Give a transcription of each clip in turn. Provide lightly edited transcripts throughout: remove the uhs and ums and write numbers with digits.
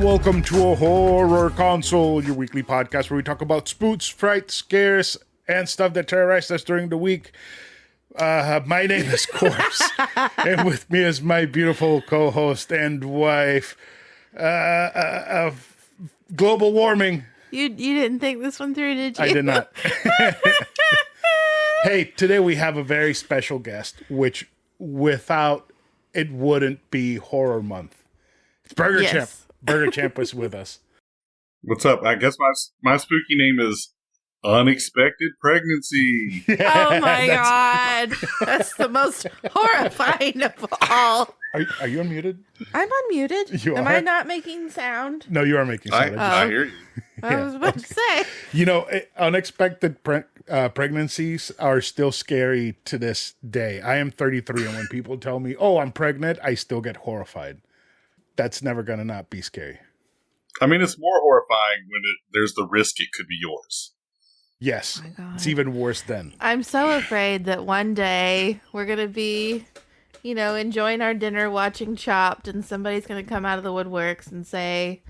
welcome to a Horror Console, your weekly podcast where we talk about spooks, frights, scares, and stuff that terrorized us during the week. My name is Corpse, and with me is my beautiful co-host and wife of global warming. You didn't think this one through, did you? I did not. Hey, today we have a very special guest, which without it wouldn't be Horror Month. It's Burger Champ. Burger Champ was with us. What's up? I guess my spooky name is Unexpected Pregnancy. Oh my God. That's the most horrifying of all. Are you unmuted? I'm unmuted. You Am are? I not making sound? No, you are making sound. I hear you. I was about to say. You know, unexpected pregnancies are still scary to this day. I am 33, and when people tell me, "Oh, I'm pregnant," I still get horrified. That's never going to not be scary. I mean, it's more horrifying when there's the risk it could be yours. Yes. Oh my God. It's even worse then. I'm so afraid that one day we're going to be, enjoying our dinner watching Chopped, and somebody's going to come out of the woodworks and say,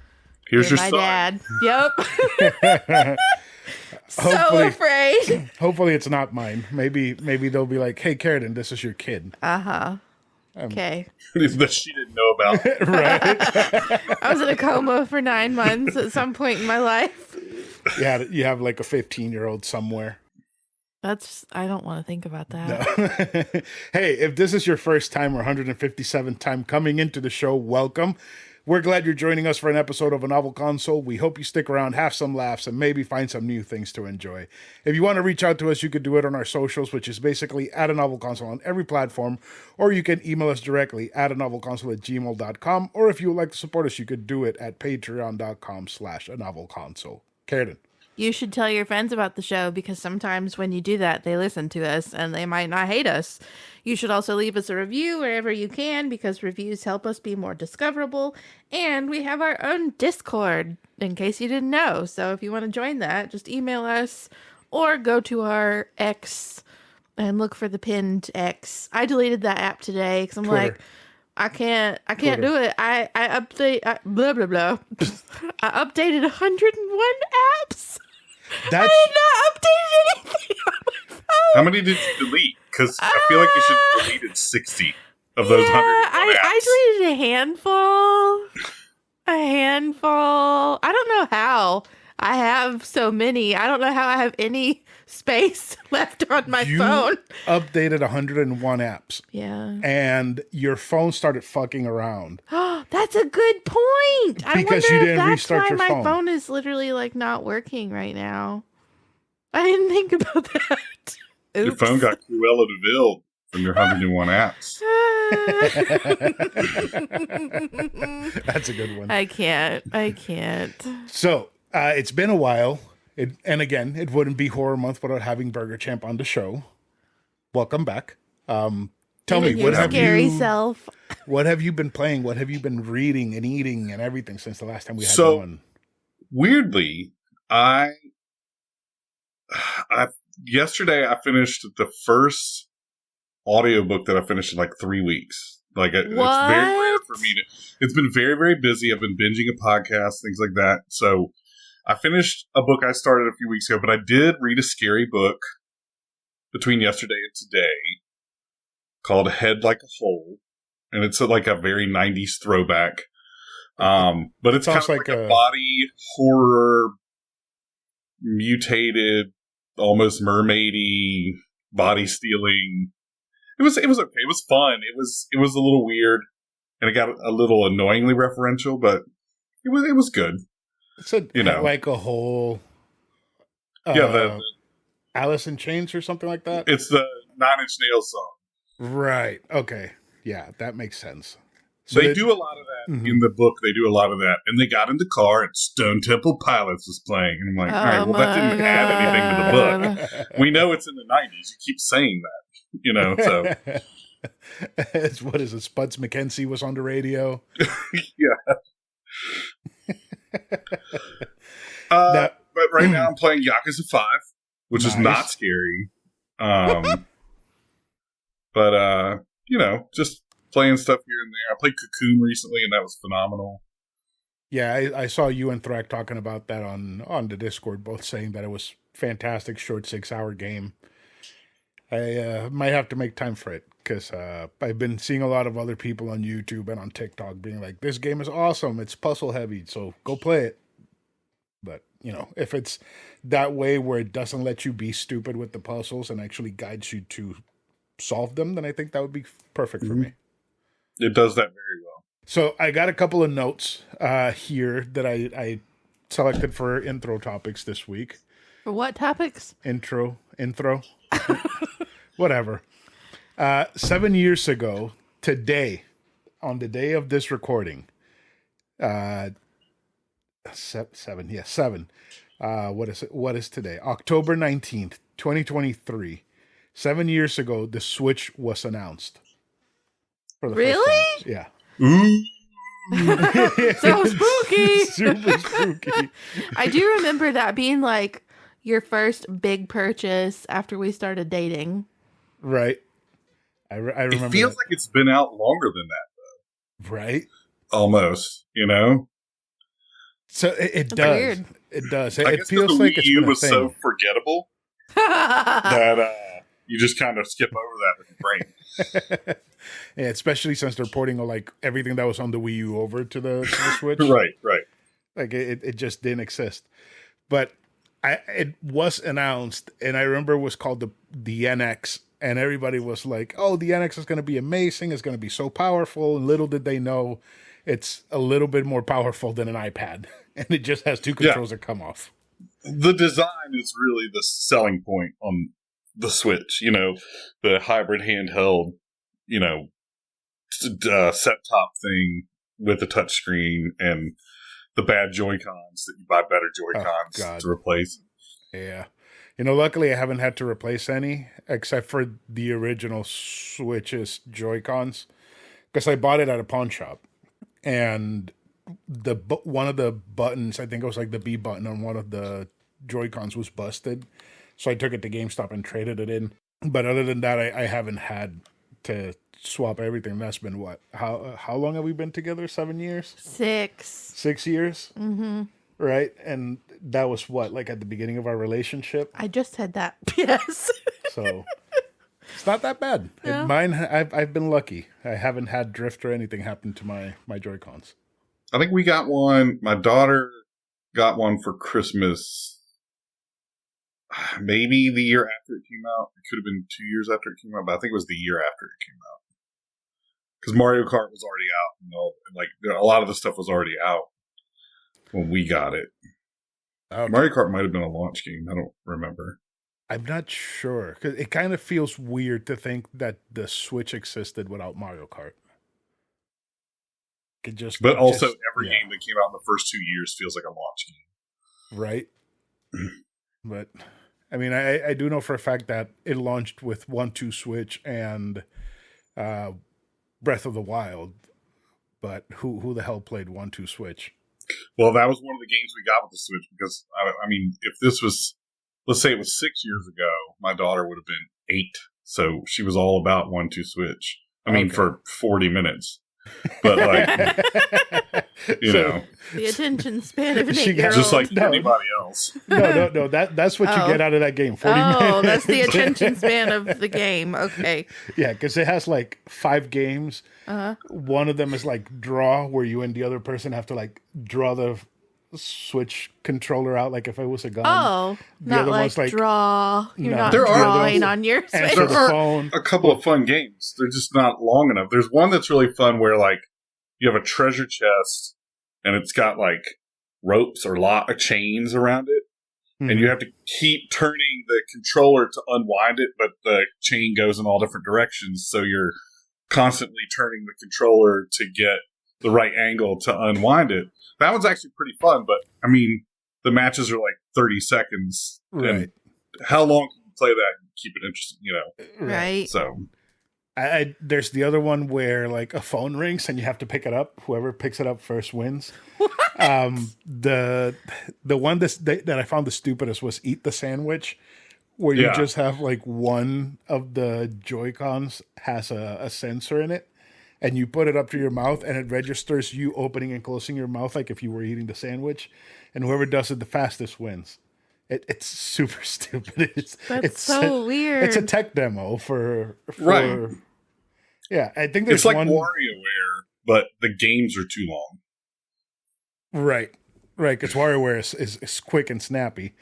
Here's your my son. dad. Yep. So afraid. Hopefully it's not mine. Maybe they'll be like, "Hey, Carradine, this is your kid." Uh-huh. Okay. That she didn't know about. Right? I was in a coma for 9 months at some point in my life. You have like a 15-year-old somewhere. I don't want to think about that. No. Hey, if this is your first time or 157th time coming into the show, welcome. We're glad you're joining us for an episode of A Novel Console. We hope you stick around, have some laughs, and maybe find some new things to enjoy. If you want to reach out to us, you could do it on our socials, which is basically at A Novel Console on every platform, or you can email us directly at anovelconsole@gmail.com, or if you would like to support us, you could do it at patreon.com/anovelconsole. Carradine. You should tell your friends about the show, because sometimes when you do that, they listen to us and they might not hate us. You should also leave us a review wherever you can, because reviews help us be more discoverable. And we have our own Discord, in case you didn't know. So if you want to join that, just email us or go to our X and look for the pinned X. I deleted that app today because I'm Twitter. like, I can't Twitter. do it. I blah, blah, blah. I updated 101 apps. I That's did not update anything on my phone. How many did you delete? Because I feel like you should have deleted 60 of those 100 apps. I deleted a handful. I don't know how I have so many. I don't know how I have any space left on my you phone. updated 101 apps, Yeah. and your phone started fucking around. That's a good point. I Because wonder you if didn't that's restart why your my phone. phone is literally like not working right now. I didn't think about that. Your Oops. phone got Cruella de Vil from your 101 apps. That's a good one. I can't. So, it's been a while. And again, it wouldn't be Horror Month without having Burger Champ on the show. Welcome back. Tell me, Even what your have scary you self. what have you been playing? What have you been reading and eating and everything since the last time we had So- you on? Weirdly, yesterday I finished the first audiobook that I finished in like 3 weeks. Like it's very rare for me to. It's been very, very busy. I've been binging a podcast, things like that. So I finished a book I started a few weeks ago, but I did read a scary book between yesterday and today called Head Like a Hole, and it's like a very 90s throwback. But it's kind Sounds of like a body horror, mutated, almost mermaidy, body stealing. It was okay. It was fun. It was a little weird, and it got a little annoyingly referential, but it was good. It's like a whole Yeah, Alice in Chains or something like that? it's the Nine Inch Nails song. Right. Okay. Yeah, that makes sense. So they do a lot of that in the book. They do a lot of that, and they got in the car, and Stone Temple Pilots was playing, and I'm like, all right, well, that didn't add anything to the book. We know it's in the 90s. You keep saying that, So It's, what is it? Spuds McKenzie was on the radio. yeah. But right now I'm playing Yakuza 5, which is not scary. But just playing stuff here and there. I played Cocoon recently, and that was phenomenal. Yeah, I saw you and Thrak talking about that on the Discord, both saying that it was fantastic, short 6-hour game. I might have to make time for it because I've been seeing a lot of other people on YouTube and on TikTok being like, "This game is awesome. It's puzzle heavy, so go play it." But if it's that way where it doesn't let you be stupid with the puzzles and actually guides you to solve them, then I think that would be perfect for me. It does that very well. So I got a couple of notes here that I selected for intro topics this week. For what topics? Intro, whatever. 7 years ago today, on the day of this recording, 7. What is today? October 19th, 2023. 7 years ago, the Switch was announced. For the Really? first time. Yeah. Ooh. So spooky. Super spooky. I do remember that being like your first big purchase after we started dating. Right. I remember. It feels that. like it's been out longer than that, though. Right. Almost, So it That's does. weird. It does. I It guess feels the like Wii it's U been a was thing. so forgettable that you just kind of skip over that with your brain. Yeah, especially since they're porting like everything that was on the Wii U over to the Switch. Right. Like it just didn't exist. But it was announced, and I remember it was called the NX, and everybody was like, "Oh, the NX is going to be amazing. It's going to be so powerful." And little did they know, it's a little bit more powerful than an iPad, and it just has two controls that come off. The design is really the selling point on the Switch. The hybrid handheld, set top thing with a touchscreen and the bad Joy-Cons that you buy better Joy-Cons to replace. Yeah. Luckily I haven't had to replace any except for the original Switch's Joy-Cons because I bought it at a pawn shop and one of the buttons, I think it was like the B button on one of the Joy-Cons was busted. So I took it to GameStop and traded it in. But other than that, I haven't had to swap everything. That's been what? How long have we been together? 7 years? 6. 6 years? Mm-hmm. Right? And that was what? Like at the beginning of our relationship? I just said that. Yes. So it's not that bad. Yeah. I've been lucky. I haven't had drift or anything happen to my Joy-Cons. I think we got one. My daughter got one for Christmas. Maybe the year after it came out. It could have been 2 years after it came out, but I think it was the year after it came out. Because Mario Kart was already out. And a lot of the stuff was already out when we got it. Okay. Mario Kart might have been a launch game. I don't remember. I'm not sure. Because it kind of feels weird to think that the Switch existed without Mario Kart. Every game that came out in the first 2 years feels like a launch game. Right? But I mean, I do know for a fact that it launched with 1-2 Switch and Breath of the Wild. But who the hell played 1-2 Switch? Well, that was one of the games we got with the Switch because, I mean, if this was, let's say it was 6 years ago, my daughter would have been 8. So she was all about 1-2 Switch. I mean, for 40 minutes. But the attention span of an 8-year-old. Just like anybody else. No. That's what you get out of that game. 40 minutes. Oh, that's the attention span of the game. Okay. Yeah, because it has like 5 games. Uh-huh. One of them is like draw, where you and the other person have to like draw the Switch controller out like if it was a gun. Oh, The not other one's like draw. You're no. not There are drawing those- on your Answer Switch. the There are phone. a couple of fun games. They're just not long enough. There's one that's really fun where you have a treasure chest and it's got ropes or chains around it. Mm-hmm. And you have to keep turning the controller to unwind it, but the chain goes in all different directions. So you're constantly turning the controller to get the right angle to unwind it. That one's actually pretty fun, but I mean, the matches are 30 seconds. Right. And how long can you play that and keep it interesting, Right. So there's the other one where a phone rings and you have to pick it up. Whoever picks it up first wins. The one that I found the stupidest was Eat the Sandwich, where you just have one of the Joy-Cons has a sensor in it, and you put it up to your mouth, and it registers you opening and closing your mouth like if you were eating the sandwich, and whoever does it the fastest wins. It's super stupid. That's so weird. It's a tech demo for Right. Yeah, I think there's It's like one. WarioWare, but the games are too long. Right, because WarioWare is quick and snappy.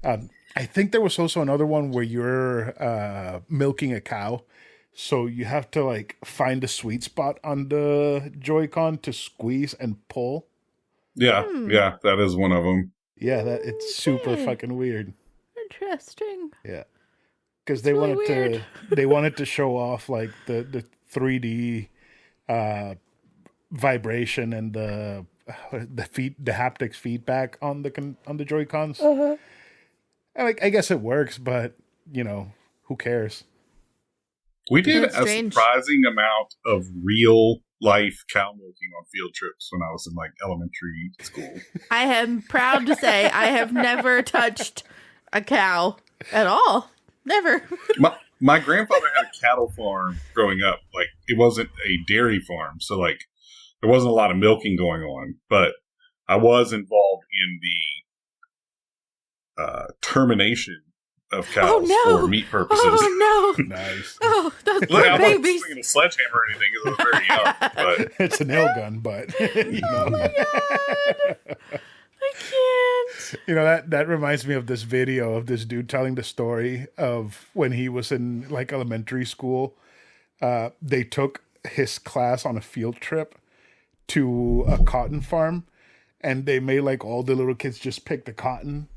I think there was also another one where you're milking a cow, so you have to like find a sweet spot on the Joy-Con to squeeze and pull. Yeah, yeah, that is one of them. Yeah, it's super Okay. fucking weird. Interesting. Yeah, because they It's really wanted weird. they wanted to show off like the 3D vibration and the haptics feedback on the Joy-Cons. Uh-huh. And I guess it works, but who cares? We did That's a strange. surprising amount of real life cow milking on field trips when I was in like elementary school. I am proud to say I have never touched a cow at all. Never. My grandfather had a cattle farm growing up. Like, it wasn't a dairy farm, so like there wasn't a lot of milking going on. But I was involved in the termination of cows Oh, no. for meat purposes. Oh no. Nice. Oh, those Look, poor I wasn't babies. swinging a sledgehammer or anything because I was very young. But It's a nail gun, but Oh my god. I can't. that reminds me of this video of this dude telling the story of when he was in like elementary school. They took his class on a field trip to a cotton farm, and they made like all the little kids just pick the cotton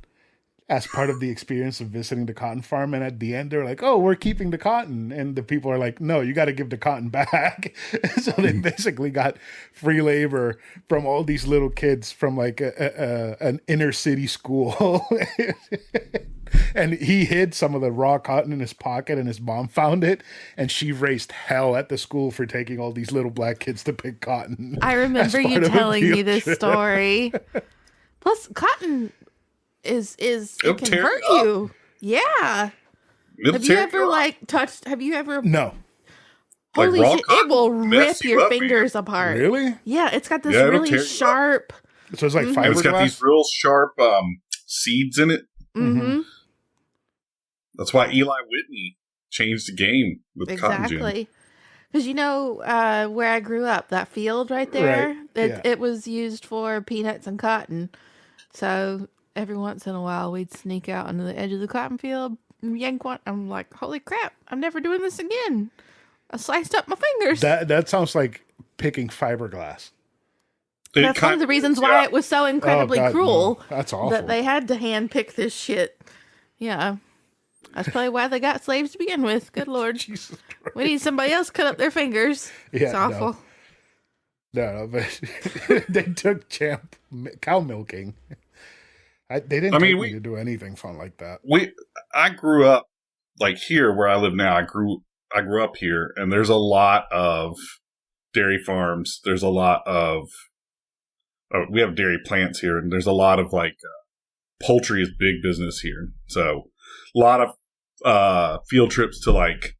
as part of the experience of visiting the cotton farm. And at the end, they're like, "Oh, we're keeping the cotton," and the people are like, "No, you got to give the cotton back." So they basically got free labor from all these little kids from like an inner city school. And he hid some of the raw cotton in his pocket, and his mom found it, and she raised hell at the school for taking all these little black kids to pick cotton. I remember you part of a telling me field this trip. story. Plus, cotton is It'll it can tear hurt you up. you. Yeah. it'll Have you tear ever up. like touched? Have you ever? No, Like Holy raw shit! It cotton will mess rip you your up, man. fingers apart. really? Yeah, it's got this Yeah, it'll tear really you up. sharp. So it's like And it's got fiberglass. these real sharp seeds in it. Mm-hmm. That's why Eli Whitney changed the game with cotton gin. Exactly. Because where I grew up, that field right there, Right, it was used for peanuts and cotton. So every once in a while, we'd sneak out onto the edge of the cotton field, and yank one. I'm like, holy crap! I'm never doing this again. I sliced up my fingers. That sounds like picking fiberglass. That's one of the reasons why it was so incredibly God, cruel no. That's awful. that they had to hand pick this shit. Yeah. That's probably why they got slaves to begin with. Good Lord. Jesus Christ. We need somebody else cut up their fingers. Yeah, It's awful. No, but they took cow milking. They didn't I mean, take we- me to do anything fun like that. I grew up like here where I live now. I grew up here, and there's a lot of dairy farms. There's a lot of we have dairy plants here, and there's a lot of like poultry is big business here. So a lot of field trips to like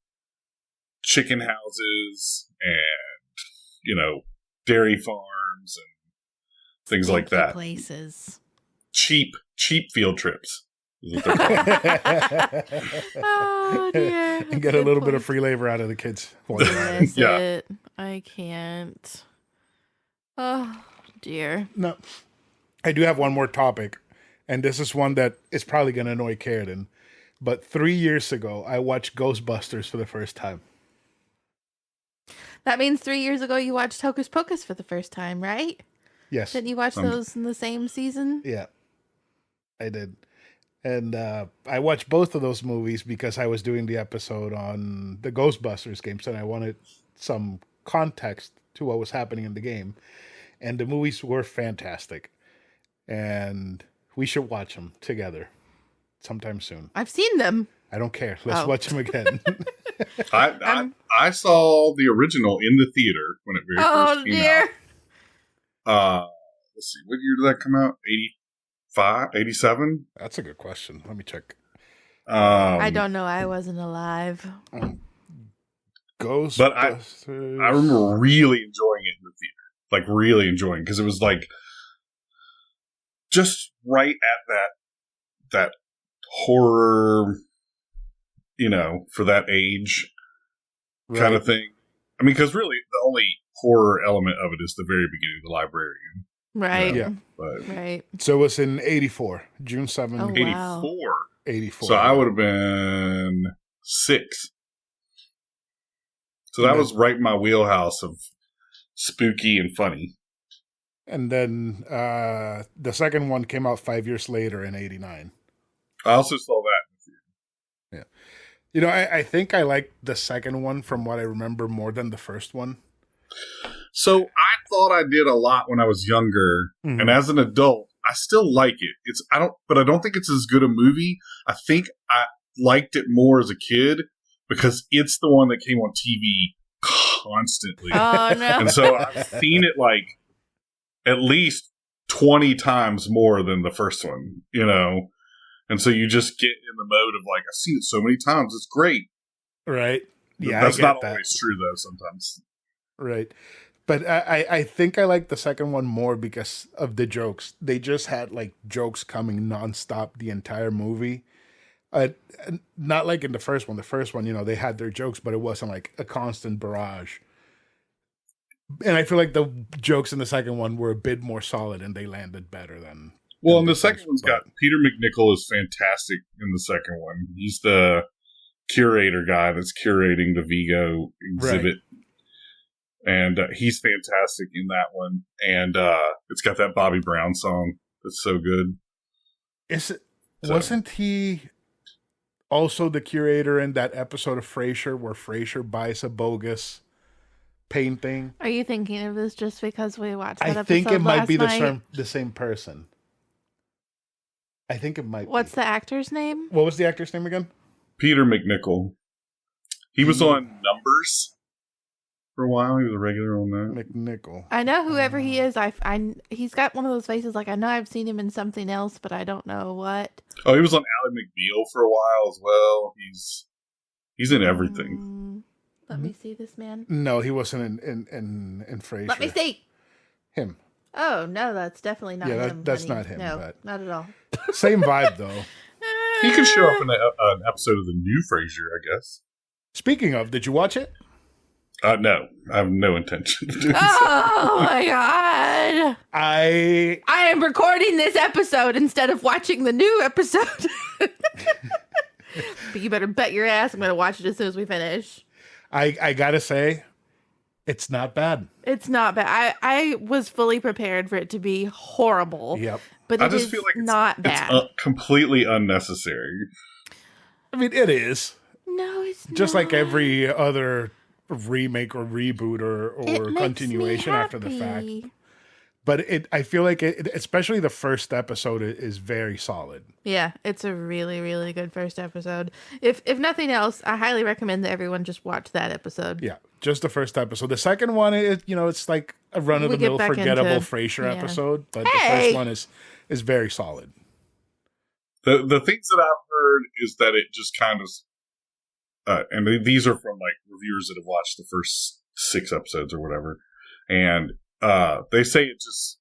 chicken houses and dairy farms and things like Stinky that. Places. Cheap field trips is what they're called. Oh dear. And get a little bit of free labor out of the kids. while they're at it. Is Yeah. it? I can't. Oh dear. No, I do have one more topic, and this is one that is probably going to annoy Karen. But 3 years ago, I watched Ghostbusters for the first time. That means 3 years ago you watched Hocus Pocus for the first time, right? Yes. Didn't you watch those in the same season? Yeah, I did. And I watched both of those movies because I was doing the episode on the Ghostbusters games, and I wanted some context to what was happening in the game. And the movies were fantastic. And we should watch them together sometime soon. I've seen them. I don't care. Let's Oh. watch them again. I saw the original in the theater when it very Oh first came dear. out. Let's see, what year did that come out? 85, 87? That's a good question. Let me check. I don't know. I wasn't alive. Ghostbusters. I remember really enjoying it in the theater. Like, really enjoying, because it was like just right at that horror, for that age kind of thing. I mean, because really the only horror element of it is the very beginning of The Librarian. Right. Yeah. But Right. So it was in 84, June 7th, Oh, 84. wow. 84. So I would have been 6. So that was right in my wheelhouse of spooky and funny. And then the second one came out 5 years later in 89. I also saw that. I think I like the second one from what I remember more than the first one. So I thought I did a lot when I was younger, Mhm. and as an adult, I still like it. But I don't think it's as good a movie. I think I liked it more as a kid because it's the one that came on TV constantly. Oh, no. And so I've seen it like at least 20 times more than the first one, And so you just get in the mode of like, I've seen it so many times, it's great. Right. Yeah, That's I get not that. always true though. Sometimes. Right. But I think I like the second one more because of the jokes. They just had like jokes coming nonstop the entire movie. Not like in the first one. The first one, they had their jokes, but it wasn't like a constant barrage. And I feel like the jokes in the second one were a bit more solid and they landed better than. Well, and the second one's got Peter McNichol is fantastic in the second one. He's the curator guy that's curating the Vigo exhibit. Right. And he's fantastic in that one. And it's got that Bobby Brown song that's so good. Wasn't he also the curator in that episode of Frasier where Frasier buys a bogus painting? Are you thinking of this just because we watched that episode? I think it might be night? the same person. I think it might What's be. the actor's name? What was the actor's name again? Peter McNichol. He was on Numbers for a while. He was a regular on that. McNichol. I know whoever he is. He's got one of those faces like I know I've seen him in something else, but I don't know what. Oh, he was on Ally McBeal for a while as well. He's in everything. Let me see this man. No, he wasn't in Frasier. Let me see. Him. Oh no, that's definitely not him. That's honey. not him. No, but not at all. same vibe though. He could show up in an episode of the new Frasier, I guess. Speaking of, did you watch it? No, I have no intention to do so. Oh my god! I am recording this episode instead of watching the new episode. But you better bet your ass I'm going to watch it as soon as we finish. I gotta say, it's not bad. It's not bad. I was fully prepared for it to be horrible. Yep. But I it just is feel like not bad. It's completely unnecessary. I mean, it is. No, it's just not. like every other remake or reboot or It continuation makes me after the fact. happy. But I feel like especially the first episode is very solid. Yeah, it's a really, really good first episode. If nothing else, I highly recommend that everyone just watch that episode. Yeah, just the first episode. The second one, it's like a run of the mill forgettable Frasier episode, but the first one is very solid. The things that I've heard is that it just kind of, and these are from like reviewers that have watched the first 6 episodes or whatever, and they say it just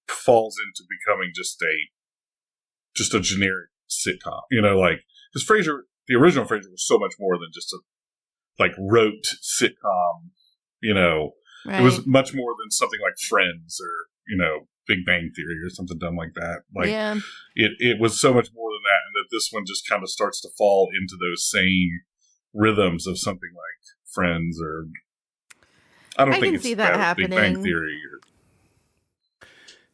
falls into becoming just a generic sitcom, because Frasier, the original Frasier, was so much more than just a like rote sitcom, Right. It was much more than something like Friends or Big Bang Theory or something dumb like that. Like it was so much more than that, and that this one just kind of starts to fall into those same rhythms of something like Friends or I don't think it's see that happening. Big Bang Theory.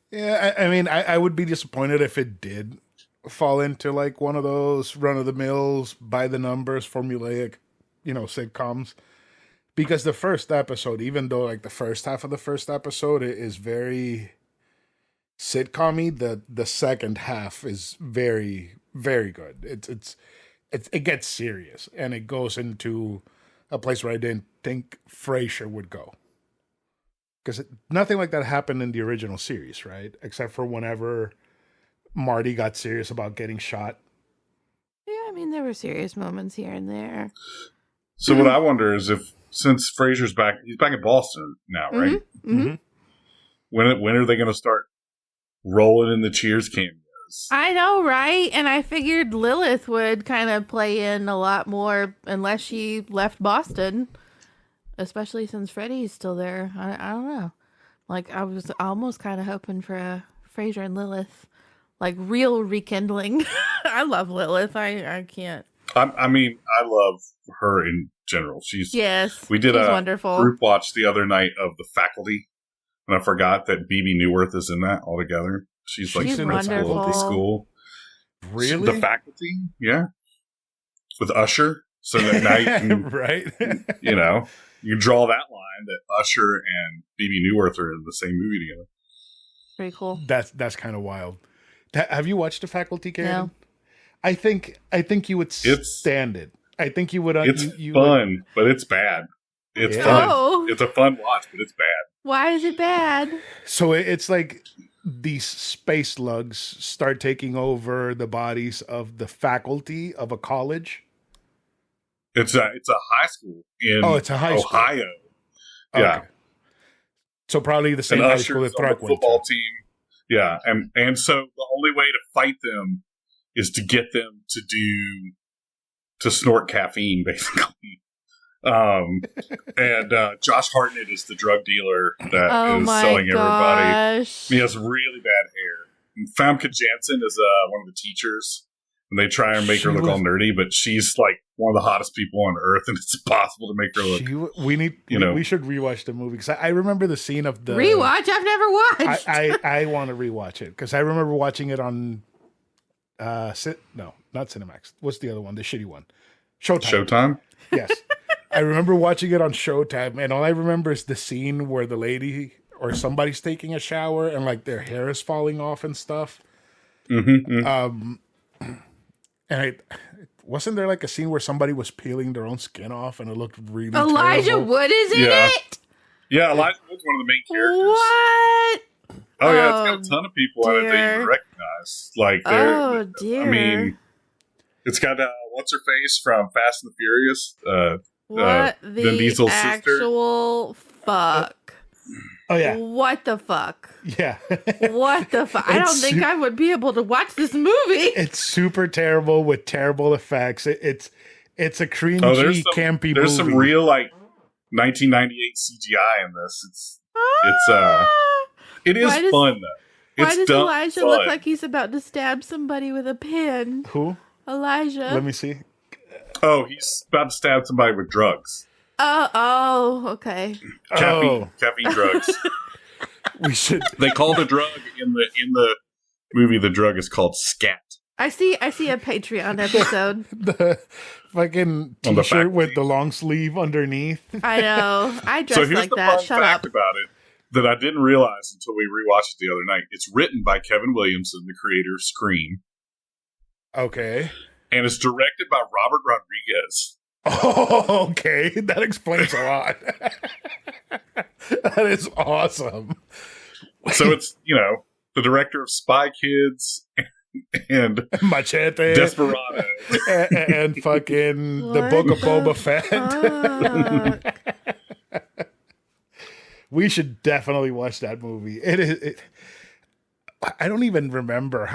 Yeah, I mean, I would be disappointed if it did fall into like one of those run of the mills, by the numbers, formulaic, sitcoms. Because the first episode, even though like the first half of the first episode is very sitcom-y, the second half is very, very good. It gets serious and it goes into a place where I didn't think Frasier would go. Because nothing like that happened in the original series, right? Except for whenever Marty got serious about getting shot. Yeah, I mean, there were serious moments here and there. So what I wonder is since Frasier's back, he's back in Boston now, right? Mm-hmm. When are they going to start rolling in the Cheers cameos? I know, right? And I figured Lilith would kind of play in a lot more unless she left Boston, especially since Freddie's still there. I don't know. Like, I was almost kind of hoping for a Frasier and Lilith, like, real rekindling. I love Lilith. I can't. I mean, I love her in general. We did she's a wonderful group watch the other night of The Faculty, and I forgot that BB Newirth is in that altogether. She's like She's principal of the school. Really? The Faculty, yeah, with Usher. So that now you can, right? you know, you draw that line that Usher and BB Newirth are in the same movie together. Pretty cool. That's kind of wild. Have you watched The Faculty, Karen? No. I think you would stand it. I think you would. It's fun, but it's bad. It's fun. Oh. It's a fun watch, but it's bad. Why is it bad? So it's like these space lugs start taking over the bodies of the faculty of a college. It's a high school in it's a high school. Ohio. Yeah. Okay. So probably the same and high Usher's school that on the Threck went football to. team. Yeah, and so the only way to fight them is to get them to snort caffeine, basically. And Josh Hartnett is the drug dealer that is selling everybody. He has really bad hair. And Famke Janssen is one of the teachers, and they try and make her look all nerdy, but she's like one of the hottest people on earth, and it's impossible to make her look. We should rewatch the movie because I remember the scene of the rewatch. I've never watched. I want to rewatch it because I remember watching it on not Cinemax. What's the other one? The shitty one. Showtime? Yes. I remember watching it on Showtime, and all I remember is the scene where the lady or somebody's taking a shower and like their hair is falling off and stuff. And wasn't there like a scene where somebody was peeling their own skin off and it looked really Elijah terrible? Wood is in it? Yeah, Elijah Wood's one of the main characters. What? Oh yeah, it's got a ton of people in it that you recognize. Like, dear. I mean, it's got what's her face from Fast and the Furious. What Vin the Diesel's actual fuck? Oh yeah. What the fuck? Yeah. What the fuck? I don't think I would be able to watch this movie. It's super terrible with terrible effects. It's a cringy, campy movie. There's some real like 1998 CGI in this. It is fun though. Why does Elijah look like he's about to stab somebody with a pin? Who? Elijah. Let me see. Oh, he's about to stab somebody with drugs. Okay. Caffeine drugs. We should. They call the drug in the movie. The drug is called scat. I see a Patreon episode. The fucking t-shirt with the long sleeve underneath. I know. I dress so here's like the that. Fun Shut fact up. about it that I didn't realize until we rewatched it the other night. It's written by Kevin Williamson, the creator of Scream. Okay. And it's directed by Robert Rodriguez. Oh, okay. That explains a lot. That is awesome. So it's, the director of Spy Kids and Machete, Desperado, and fucking the Book of Boba Fett. We should definitely watch that movie. I don't even remember.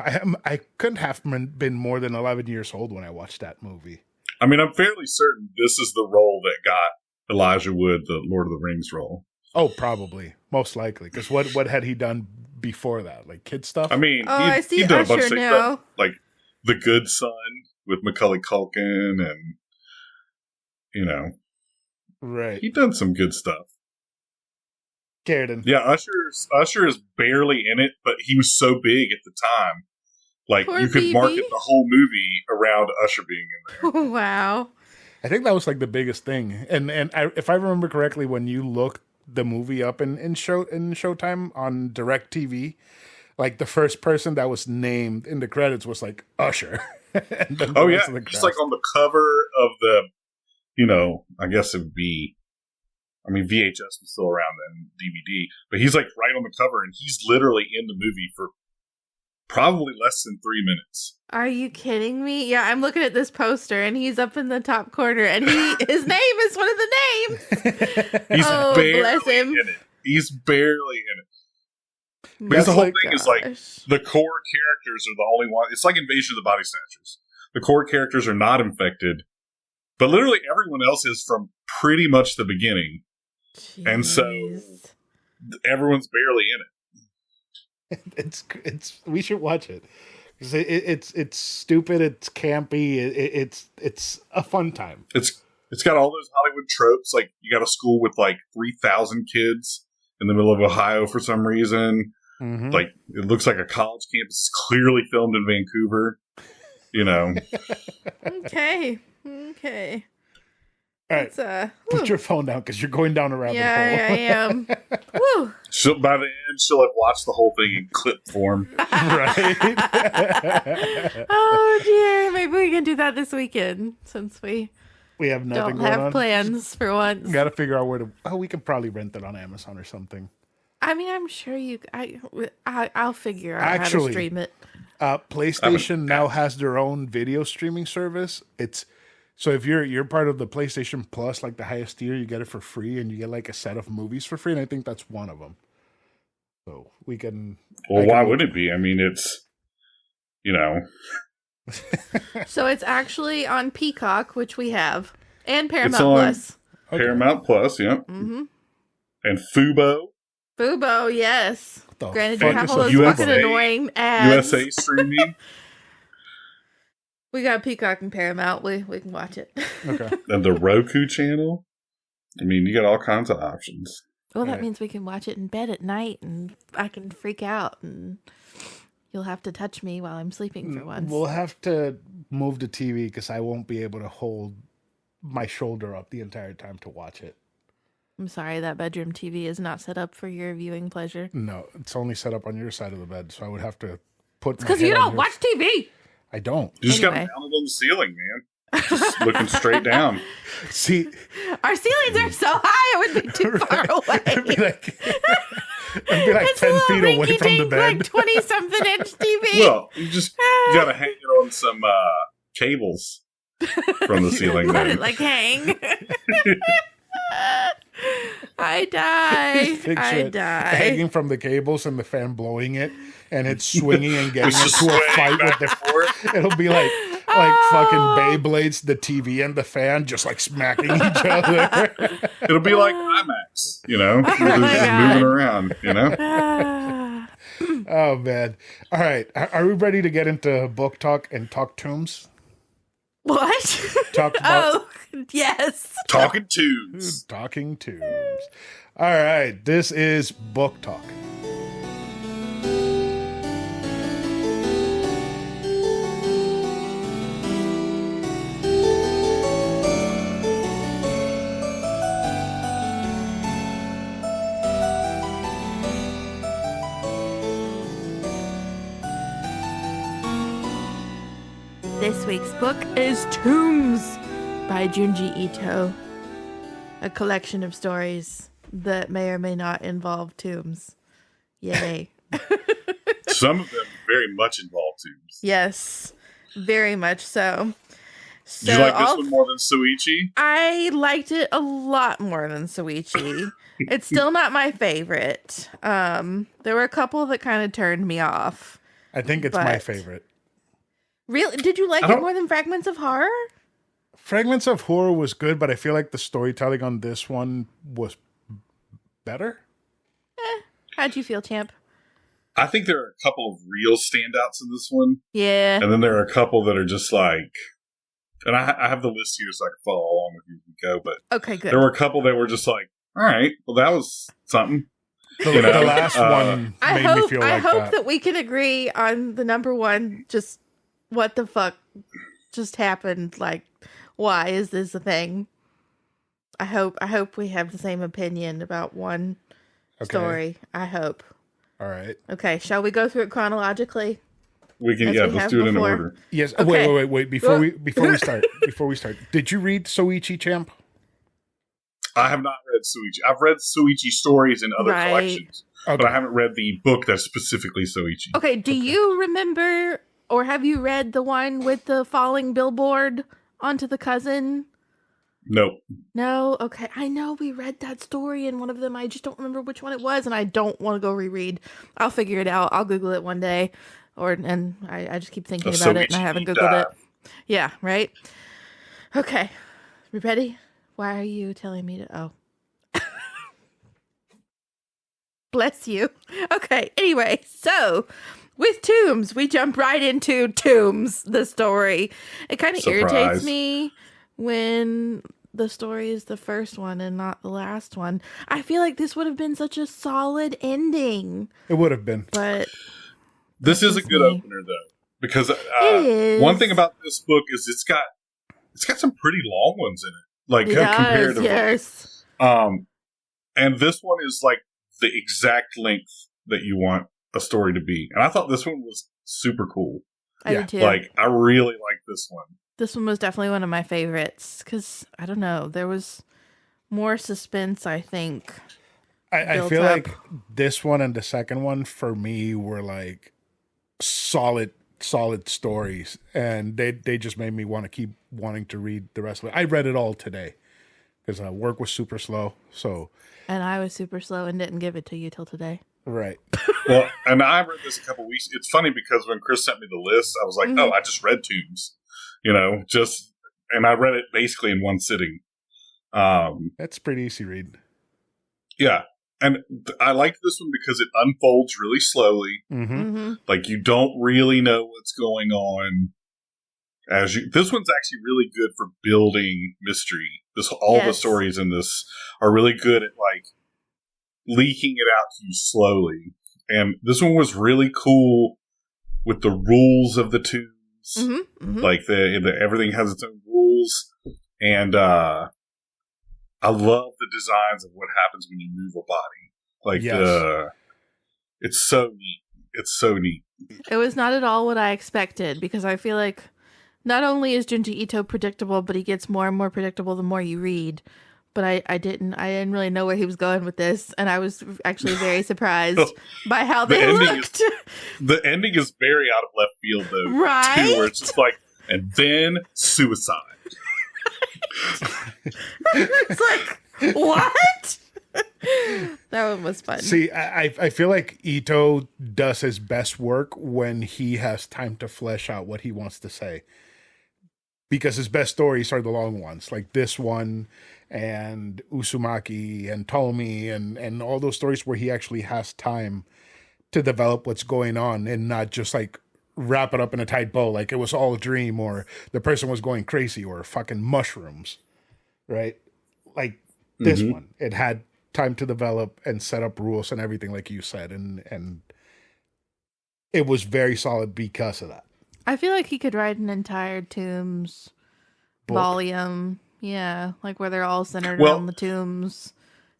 I couldn't have been more than 11 years old when I watched that movie. I mean, I'm fairly certain this is the role that got Elijah Wood the Lord of the Rings role. Oh, probably. Most likely. Because what had he done before that? Like kid stuff? I mean, I see he done a bunch Usher of now. stuff, like The Good Son with Macaulay Culkin and, right. he done some good stuff. Garden. Yeah, Usher is barely in it, but he was so big at the time. Like, Poor you could BB. market the whole movie around Usher being in there. Wow. I think that was like the biggest thing. And if I remember correctly, when you looked the movie up in Showtime on DirecTV, like the first person that was named in the credits was like Usher. Oh yeah, he's like on the cover of the, I guess it would be, VHS was still around then, DVD, but he's like right on the cover, and he's literally in the movie for probably less than 3 minutes. Are you kidding me? Yeah, I'm looking at this poster and he's up in the top corner and his name is one of the names. He's Oh, barely bless him. in it. He's barely in it. Because the whole thing is like the core characters are the only one. It's like Invasion of the Body Snatchers. The core characters are not infected, but literally everyone else is from pretty much the beginning. Jeez. And so everyone's barely in it. It's we should watch it. It's stupid, it's campy, it's a fun time. It's got all those Hollywood tropes, like you got a school with like 3,000 kids in the middle of Ohio for some reason. Mm-hmm. Like it looks like a college campus. It's clearly filmed in Vancouver. You know. Okay. All right, put your phone down because you're going down a rabbit hole. Yeah, I am. Woo. By the end, she'll have watched the whole thing in clip form. Right? Oh dear, maybe we can do that this weekend since we have nothing don't going have on. Plans for once. We got to figure out where to. Oh, we could probably rent it on Amazon or something. I mean, I'm sure I'll figure out how to Actually, stream it. PlayStation now has their own video streaming service. So if you're part of the PlayStation Plus, like the highest tier, you get it for free, and you get like a set of movies for free, and I think that's one of them. So we can. Well, why wouldn't it be? I mean, it's, you know. So it's actually on Peacock, which we have, and Paramount It's on Plus. Paramount Plus, yeah. Mm-hmm. And Fubo. Fubo, yes. The Granted, fuck you have is all a those USA fucking annoying ads. USA streaming. We got Peacock and Paramount. We can watch it. Okay. And the Roku channel. I mean, you got all kinds of options. Well, that Right. means we can watch it in bed at night, and I can freak out, and you'll have to touch me while I'm sleeping for once. We'll have to move the TV because I won't be able to hold my shoulder up the entire time to watch it. I'm sorry, that bedroom TV is not set up for your viewing pleasure. No, it's only set up on your side of the bed, so I would have to put. It's because you don't watch TV. I don't. You just got Anyway. it mounted on the ceiling, man. Just looking straight down. See, Our ceilings are so high, it would be too far it'd be away. like, it'd be like It's 10 a feet little away from the rinky-dink, bed. like 20-something inch TV. Well, you gotta hang it on some cables from the ceiling. Let Then. it like hang. I die. Picture I it die. hanging from the cables and the fan blowing it, and it's swinging and getting It's just into a swaying fight with back the. and forth. It'll be like fucking Beyblades, the TV and the fan just like smacking each other. It'll be like IMAX, you know? It's my just God. moving around, you know? Ah. Oh man! All right, are we ready to get into book talk and talk tombs? What? Talk about Oh, yes. Talking tunes. talking tombs. All right, this is book talk. This week's book is Tombs by Junji Ito, a collection of stories that may or may not involve tombs. Yay. Some of them very much involve tunes. Yes, very much so. Did you like this one more than Suichi? I liked it a lot more than Suichi. It's still not my favorite. There were a couple that kind of turned me off. I think it's my But- favorite. Really? Did you like I it don't- more than Fragments of Horror? Fragments of Horror was good, but I feel like the storytelling on this one was better. How'd you feel, Champ? I think there are a couple of real standouts in this one. Yeah. And then there are a couple that are just like, and I have the list here so I can follow along with you as we go, but Okay, good. there were a couple that were just like, all right, well, that was something. The, You know, the last one I made me hope, feel I like hope that. that we can agree on the number one. Just what the fuck just happened? Like, why is this a thing? I hope we have the same opinion about one Okay. story. I hope. All right. Okay, shall we go through it chronologically? We can, As yeah, we let's have do it in before. order. Yes. Okay. Wait. Before we start, did you read Soichi Champ? I have not read Suichi. I've read Suichi stories in other Right. collections, but I haven't read the book that's specifically Soichi. Okay, do you remember, or have you read the one with the falling billboard onto the cousin? Nope. No? Okay, I know we read that story in one of them. I just don't remember which one it was, and I don't want to go reread. I'll figure it out. I'll Google it one day, and I just keep thinking about it, and I haven't Googled it. Yeah, right? Okay, we ready? Why are you telling me to... Oh. Bless you. Okay, anyway, so with Tombs, we jump right into Tombs, the story. It kind of irritates me when the story is the first one and not the last one. I feel like this would have been such a solid ending. It would have been. But this is a good opener, though. Because one thing about this book is it's got some pretty long ones in it. Like, comparatively. Yes. And this one is like the exact length that you want a story to be. And I thought this one was super cool. I did too. Like, I really like this one. This one was definitely one of my favorites because, I don't know, there was more suspense, I think. I feel like this one and the second one, for me, were like solid stories. And they just made me want to keep wanting to read the rest of it. I read it all today because work was super slow. And I was super slow and didn't give it to you till today. Right. Well, and I read this a couple weeks. It's funny because when Chris sent me the list, I was like, oh, I just read Tombs. And I read it basically in one sitting. That's pretty easy read. Yeah. And I like this one because it unfolds really slowly. Mm-hmm. Like, you don't really know what's going on. This one's actually really good for building mystery. The stories in this are really good at like leaking it out to you slowly. And this one was really cool with the rules of the Tombs. Mm-hmm. Mm-hmm. Like everything has its own rules, and I love the designs of what happens when you move a body. Like, it's so neat. It's so neat. It was not at all what I expected because I feel like not only is Junji Ito predictable, but he gets more and more predictable the more you read. But I didn't really know where he was going with this, and I was actually very surprised by how they looked. The ending is very out of left field, though. Right? Too, where it's just like, and then suicide. It's like, what? That one was fun. See, I feel like Ito does his best work when he has time to flesh out what he wants to say. Because his best stories are the long ones, like this one and Uzumaki and Tomi and all those stories where he actually has time to develop what's going on and not just like wrap it up in a tight bow like it was all a dream or the person was going crazy or fucking mushrooms, right? Like this one, it had time to develop and set up rules and everything like you said, and it was very solid because of that. I feel like he could write an entire Tombs volume. Yeah, like where they're all centered around the Tombs.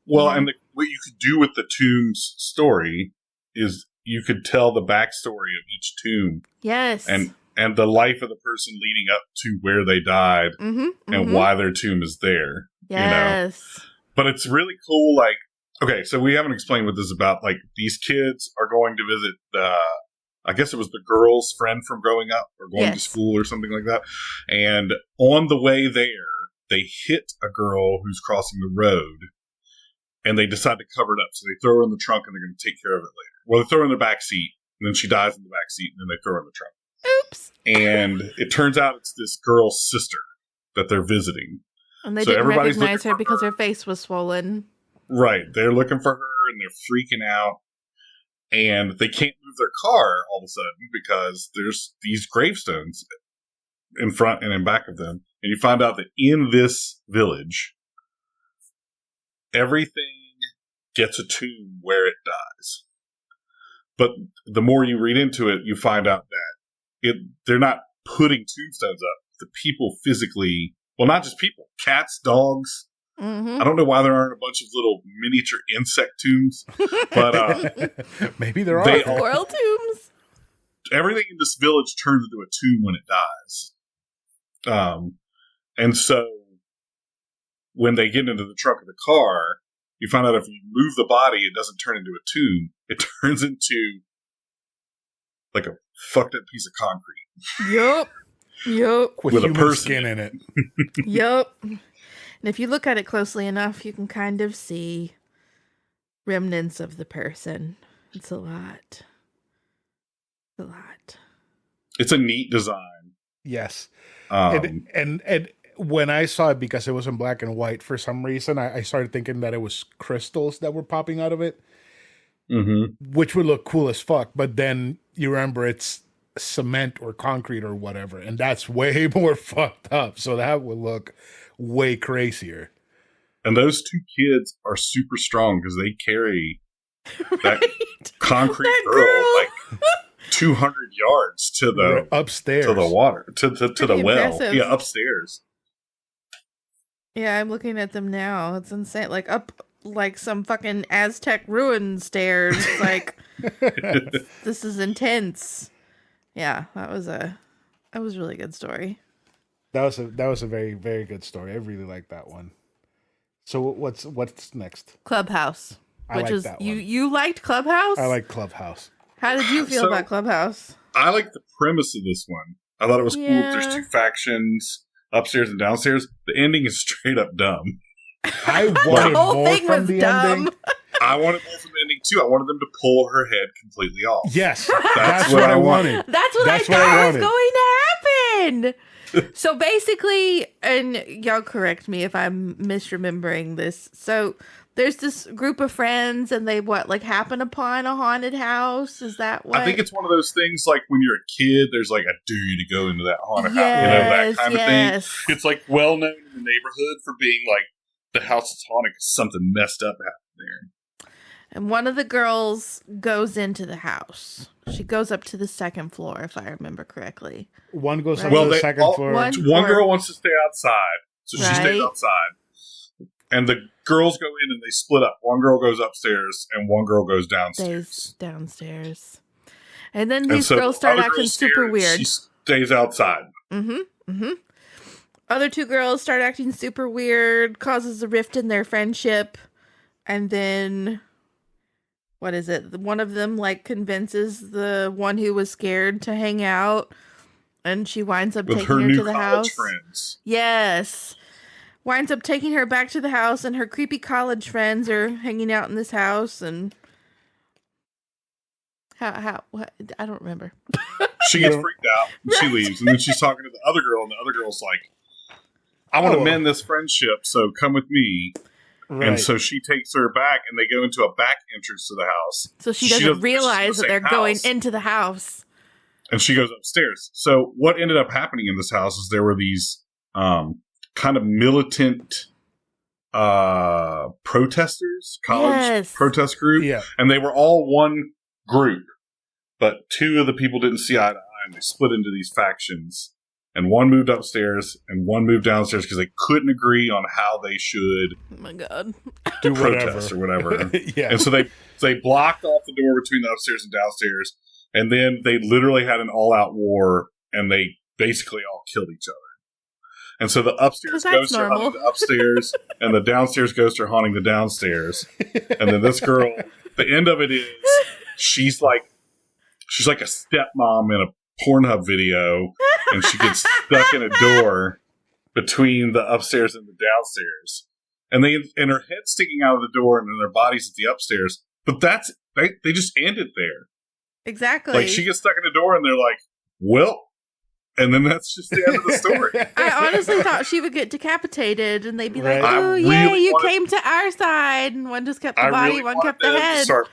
Well, and what you could do with the Tombs story is you could tell the backstory of each tomb. Yes. And the life of the person leading up to where they died and why their tomb is there. Yes. You know? But it's really cool. Like, okay, so we haven't explained what this is about. Like, these kids are going to visit I guess it was the girl's friend from growing up or going to school or something like that. And on the way there, they hit a girl who's crossing the road and they decide to cover it up. So they throw her in the trunk and they're going to take care of it later. Well, they throw her in the back seat and then she dies in the back seat and then they throw her in the trunk. Oops. And it turns out it's this girl's sister that they're visiting. And they didn't recognize her because her face was swollen. Right. They're looking for her and they're freaking out. And they can't move their car all of a sudden because there's these gravestones in front and in back of them. And you find out that in this village, everything gets a tomb where it dies. But the more you read into it, you find out that they're not putting tombstones up. The people physically, well, not just people, cats, dogs. Mm-hmm. I don't know why there aren't a bunch of little miniature insect tombs, but maybe there are squirrel tombs. Everything in this village turns into a tomb when it dies. And so when they get into the trunk of the car, you find out if you move the body, it doesn't turn into a tomb. It turns into like a fucked up piece of concrete. Yup. With a human person skin in it. Yup. And if you look at it closely enough, you can kind of see remnants of the person. It's a lot. A lot. It's a neat design. Yes. And when I saw it, because it was in black and white, for some reason, I started thinking that it was crystals that were popping out of it, which would look cool as fuck. But then you remember it's cement or concrete or whatever, and that's way more fucked up. So that would look way crazier. And those two kids are super strong because they carry that concrete girl like 200 yards to the upstairs, to the water, to the well. Impressive. Yeah, upstairs. Yeah, I'm looking at them now. It's insane. Like up like some fucking Aztec ruin stairs. Like this is intense. Yeah, that was a really good story. That was a very, very good story. I really like that one. So what's next? Clubhouse. I Which like is that you one. you liked Clubhouse? I like Clubhouse. How did you feel So- about Clubhouse? I like the premise of this one. I thought it was cool. There's Yeah. two factions, upstairs and downstairs. The ending is straight up dumb. I The wanted whole more thing from was the dumb. ending. I wanted more from the ending too. I wanted them to pull her head completely off. Yes, That's that's what what I I wanted. That's what That's I what I thought was wanted. going to happen. So basically, and y'all correct me if I'm misremembering this. So there's this group of friends, and they happen upon a haunted house. Is that what? I think it's one of those things like when you're a kid, there's like a dare you to go into that haunted house, that kind of thing. It's like well known in the neighborhood for being like the house is haunted because something messed up happened there. And one of the girls goes into the house. She goes up to the second floor, if I remember correctly. One goes Right. on Well, to the they second all- floor. One girl wants to stay outside, so she stays Right. outside. And the girls go in and they split up. One girl goes upstairs and one girl goes downstairs. Stays downstairs. And then And these so girls the start other acting girl's super scared, weird. She stays outside. Other two girls start acting super weird, causes a rift in their friendship, and then what is it? One of them convinces the one who was scared to hang out, and she winds up With taking her her new to the college house. friends. Yes. Winds up taking her back to the house, and her creepy college friends are hanging out in this house, and what? I don't remember. She gets freaked out and she leaves. And then she's talking to the other girl, and the other girl's like, I want to mend this friendship, so come with me. Right. And so she takes her back, and they go into a back entrance to the house. So she She doesn't doesn't- realize it's that the they're same going house. into the house. And she goes upstairs. So what ended up happening in this house is there were these kind of militant protesters, college Yes. protest group. Yeah. And they were all one group. But two of the people didn't see eye to eye, and they split into these factions. And one moved upstairs and one moved downstairs because they couldn't agree on how they should Oh my god. Do protest or whatever. Yeah. And so they blocked off the door between the upstairs and downstairs, and then they literally had an all-out war, and they basically all killed each other. And so the upstairs 'Cause that's goes to haunting normal. the upstairs, and the downstairs goes to haunting the downstairs. And then this girl, the end of it is she's like a stepmom in a Pornhub video, and she gets stuck in a door between the upstairs and the downstairs. And her head's sticking out of the door, and then their body's at the upstairs. But they just end it there. Exactly. Like she gets stuck in the door, and they're like, "Well," and then that's just the end of the story. I honestly thought she would get decapitated, and they'd be like, Right. "Oh, I yeah, really you wanted- came to our side," and one just kept the I body, really one wanted kept the them to head. start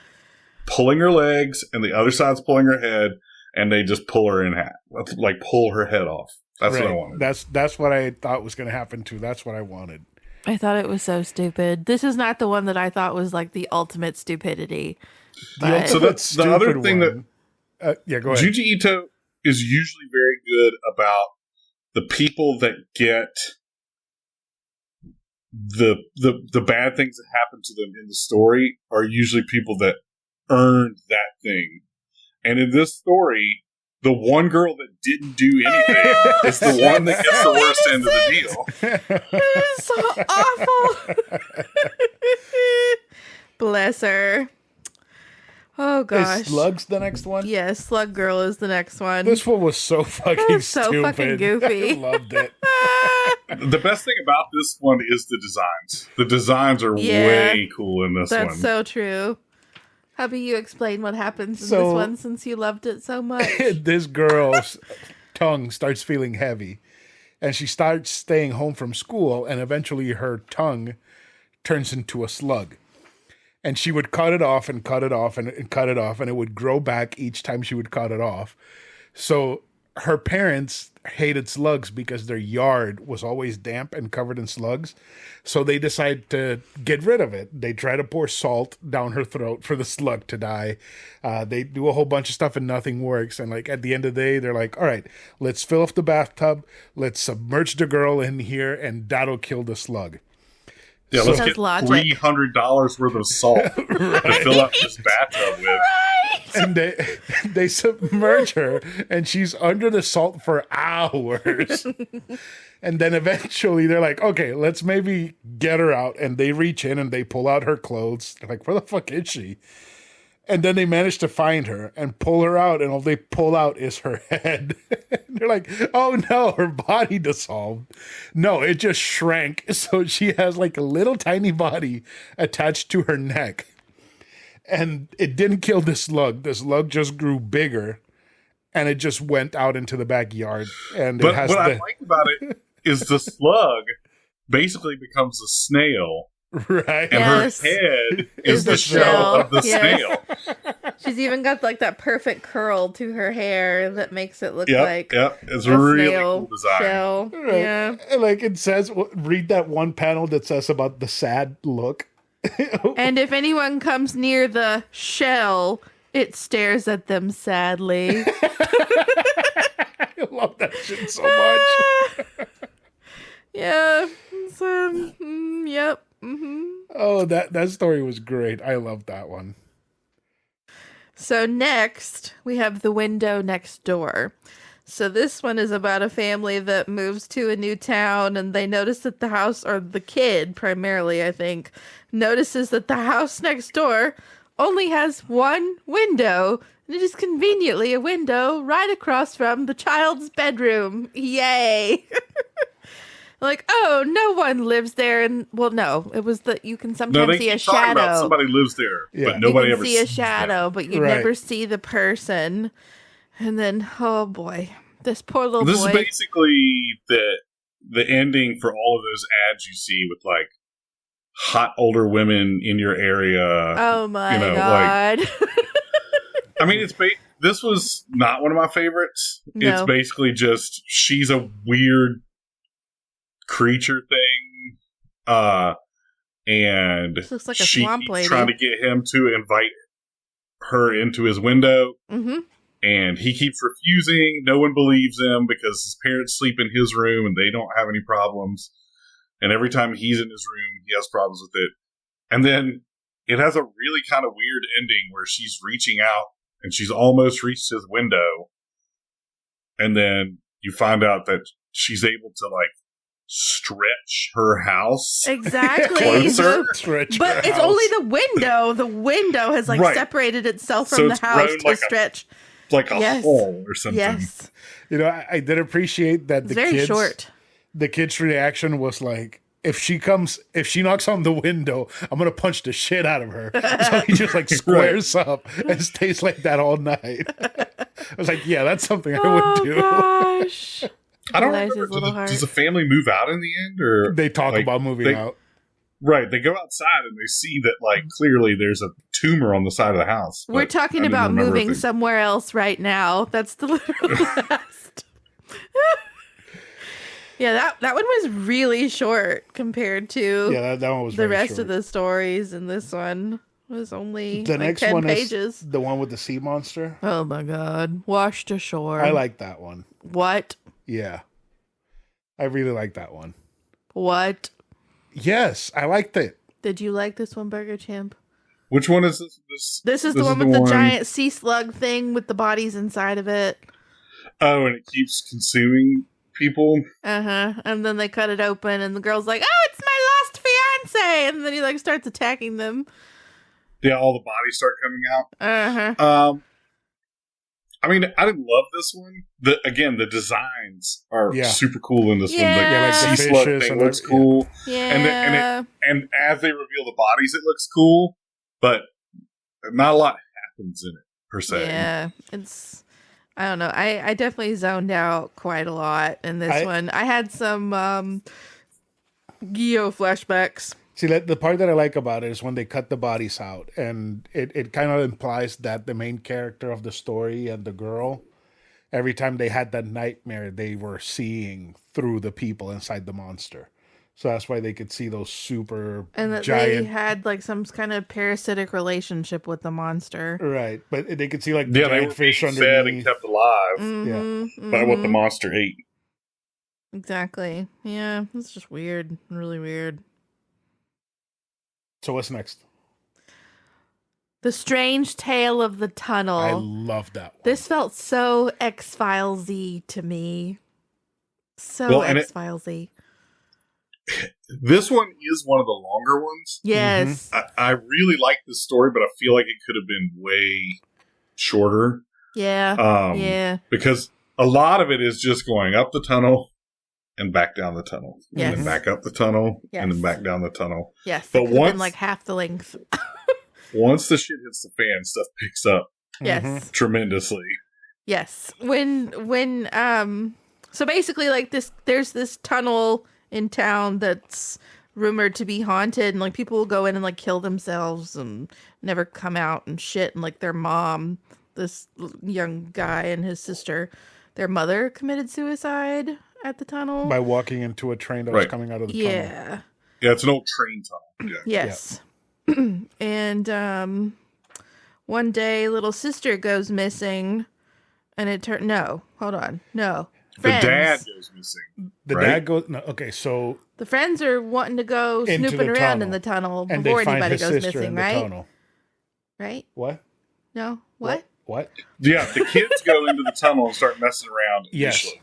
pulling her legs, and the other side's pulling her head, and they just pull her in half, like pull her head off. That's what I Right. wanted. That's what I thought was going to happen too. That's what I wanted. I thought it was so stupid. This is not the one that I thought was like the ultimate stupidity. But So that's the other Stupid thing one. Yeah, go ahead. Junji Ito is usually very good about the people that get the bad things that happen to them in the story are usually people that earned that thing. And in this story, the one girl that didn't do anything is the one that gets the worst end of the deal. it was so awful. Bless her. Oh gosh. Is Slugs the next one? Yeah, Slug Girl is the next one. This one was so fucking So stupid. fucking goofy. I loved it. The best thing about this one is the designs. The designs are way cool in this one. That's so true. How about you explain what happens in So- this one since you loved it so much? This girl's tongue starts feeling heavy, and she starts staying home from school, and eventually her tongue turns into a slug. And she would cut it off and cut it off and cut it off, and it would grow back each time she would cut it off. So her parents hated slugs because their yard was always damp and covered in slugs. So they decide to get rid of it. They try to pour salt down her throat for the slug to die. They do a whole bunch of stuff and nothing works. And like at the end of the day, they're like, all right, let's fill up the bathtub. Let's submerge the girl in here and that'll kill the slug. Yeah, So- let's That's get logic. $300 worth of salt to fill up this bathtub with. And they submerge her, and she's under the salt for hours. And then eventually they're like, okay, let's maybe get her out. And they reach in and they pull out her clothes. They're like, where the fuck is she? And then they manage to find her and pull her out, and all they pull out is her head. They're like, oh no, her body dissolved. No, it just shrank. So she has like a little tiny body attached to her neck. And it didn't kill the slug. The slug just grew bigger, and it just went out into the backyard. And it But has what I like about it is the slug basically becomes a snail, right. and Yes. her head Is is the the shell shell. of the Yes. snail. She's even got like that perfect curl to her hair that makes it look Yep, like yep. It's a a really snail cool design. shell. Right. Yeah. And like it says, read that one panel that says about the sad look. And if anyone comes near the shell, it stares at them sadly. I love that shit so much. Yeah. So, yep. Hmm. Oh, that story was great. I love that one. So next, we have The Window Next Door. So this one is about a family that moves to a new town, and they notice that the house, or the kid primarily, I think, notices that the house next door only has one window, and it is conveniently a window right across from the child's bedroom. Yay! Like, oh, no one lives there, and well, no, it was that you can No, sometimes they see a keep talking about shadow. somebody lives there, Yeah. but nobody You ever can see a sees them. shadow, but you Right. never see the person. And then, oh boy, this poor little This boy. is basically the ending for all of those ads you see with like hot older women in your area. Oh my you know, god! I mean, this was not one of my favorites. No. It's basically just she's a weird creature thing, and This looks like a she swamp keeps lady. trying to get him to invite her into his window. Mm-hmm. And he keeps refusing. No one believes him because his parents sleep in his room and they don't have any problems. And every time he's in his room, he has problems with it. And then it has a really kind of weird ending where she's reaching out and she's almost reached his window. And then you find out that she's able to like stretch her house. Exactly. Closer. Stretch But her it's house. only the window. The window has like Right. separated itself So from the it's house grown to like a- stretch. Like a Yes. hole or something. Yes, You know, I did appreciate that it's the very kids, short. the kid's reaction was like, if she knocks on the window, I'm gonna punch the shit out of her. So he just like squares up and stays like that all night. I was like, yeah, that's something I would do. Oh gosh! I don't Bless remember. his little Does the heart. family move out in the end? Or They talk like, about moving they- out. Right, they go outside and they see that, like, clearly there's a tumor on the side of the house. We're but talking I didn't about remember moving if it- somewhere else right now. That's the literal last. Yeah, that one was really short compared to Yeah, that one was the very rest short. of the stories, and this one was only The like next 10 one pages. is the one with the sea monster. Oh my god. Washed ashore. I like that one. What? Yeah. I really like that one. What? Yes, I liked it. Did you like this one, Burger Champ? Which one is this? This is the one with the giant sea slug thing with the bodies inside of it. Oh, and it keeps consuming people. Uh-huh. And then they cut it open and the girl's like, oh, it's my lost fiance. And then he like starts attacking them. Yeah, all the bodies start coming out. Uh-huh. I mean, I didn't love this one. The designs are Yeah. super cool in this one. Yeah, like the sea slug fishes thing and looks cool. Yeah. And as they reveal the bodies, it looks cool, but not a lot happens in it per se. Yeah. It's, I don't know. I definitely zoned out quite a lot in this one. I had some Gyo flashbacks. See, the part that I like about it is when they cut the bodies out, and it kind of implies that the main character of the story and the girl, every time they had that nightmare, they were seeing through the people inside the monster. So that's why they could see those super And that giant. they had like some kind of parasitic relationship with the monster. Right, but they could see like Yeah, they giant were fish being fed and underneath. kept alive Mhm, by what the mhm. monster ate. Exactly. Yeah, it's just weird. Really weird. So what's next? The Strange Tale of the Tunnel. I love that one. This felt so X-Files-y to me. So Well, and X-Files-y. This one is one of the longer ones. Yes. I really like this story, but I feel like it could have been way shorter. Yeah. Yeah. Because a lot of it is just going up the tunnel and back down the tunnel. Yes. And then back up the tunnel and then Yes. back down the tunnel. Yes. But It could have once- been like half the length. Once the shit hits the fan, stuff picks up Yes. tremendously. Yes. When so basically like there's this tunnel in town that's rumored to be haunted, and like people will go in and like kill themselves and never come out and shit, and like their mom, this young guy and his sister, their mother committed suicide at the tunnel. By walking into a train that was Right. coming out of the tunnel. Yeah. Yeah, it's an old train tunnel. Yeah. Yes. And one day little sister goes missing, and it turned no, hold on. No. Friends. The dad goes missing. The Right? dad goes. No, okay, so The friends are wanting to go Into snooping the around tunnel. in the tunnel and they before find anybody his goes sister missing, in the right? tunnel. Right? What? No? What? What? Yeah, the kids go into the tunnel and start messing around Yes. initially.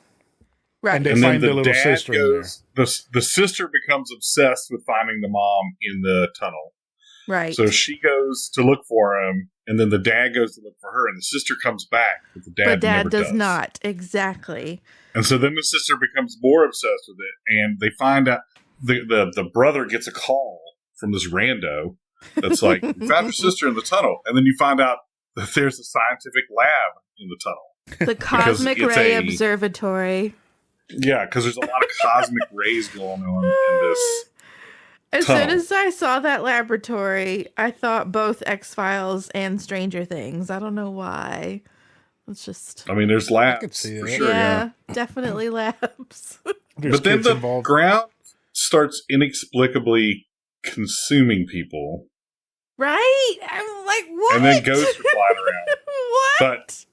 Right. And they And then find the the little dad sister in goes, the sister becomes obsessed with finding the mom in the tunnel. right. So she goes to look for him, and then the dad goes to look for her, and the sister comes back, but the dad, but dad never does not. Exactly. And so then the sister becomes more obsessed with it, and they find out the brother gets a call from this rando that's like, "You found your sister in the tunnel," and then you find out that there's a scientific lab in the tunnel. The Cosmic it's Ray a- Observatory. Yeah, because there's a lot of cosmic rays going on in this. As soon tunnel. as I saw that laboratory, I thought both X-Files and Stranger Things. I don't know why. It's just I mean, there's labs could see for it. sure. yeah, definitely labs. There's But then kids the involved. ground starts inexplicably consuming people, Right? I'm like, what? and then ghosts are flying around. What?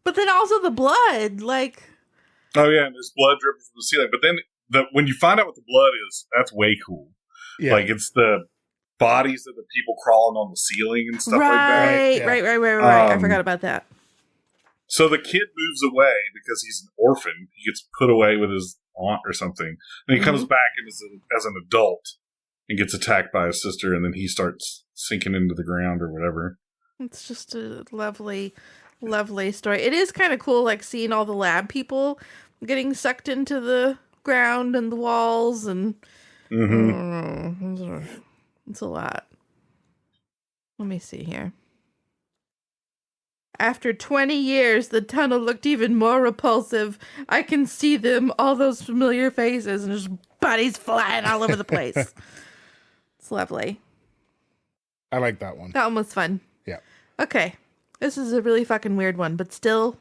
But then also the blood, like, Oh yeah, and there's blood dripping from the ceiling. But then when you find out what the blood is, that's way cool. Yeah. Like it's the bodies of the people crawling on the ceiling and stuff like that. right, yeah. right. I Um, forgot about that. So the kid moves away because he's an orphan. He gets put away with his aunt or something, and he comes back and as an adult and gets attacked by his sister, and then he starts sinking into the ground or whatever. It's just a lovely, lovely story. It is kind of cool, like seeing all the lab people getting sucked into the ground and the walls, and Mm-hmm. it's a lot. Let me see here. After 20 years, the tunnel looked even more repulsive. I can see them, all those familiar faces, and there's bodies flying all over the place. It's lovely. I like that one. That one was fun. Yeah. Okay. This is a really fucking weird one, but still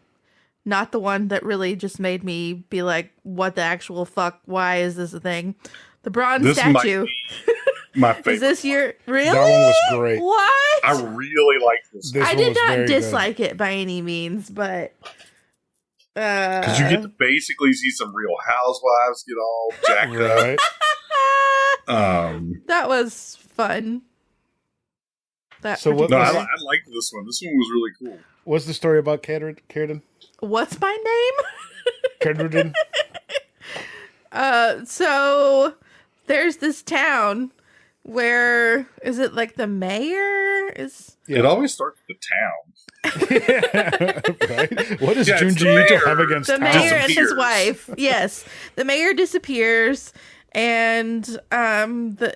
not the one that really just made me be like, what the actual fuck? Why is this a thing? The bronze This might statue. be my favorite. Is this your really? That one was great. What? I really like this This I one did was not very good. dislike it by any means, but because you get to basically see some Real Housewives get all jacked Right. up. that was fun. That So what No, particular- I liked this one. This one was really cool. What's the story about Carradine? What's my name? Carradine? So there's this town where is it like the mayor is. It always starts with the town. Right? What does Yeah, it's the Junji Ito mayor. have against The towns? mayor and his Disappears. wife. Yes, the mayor disappears, and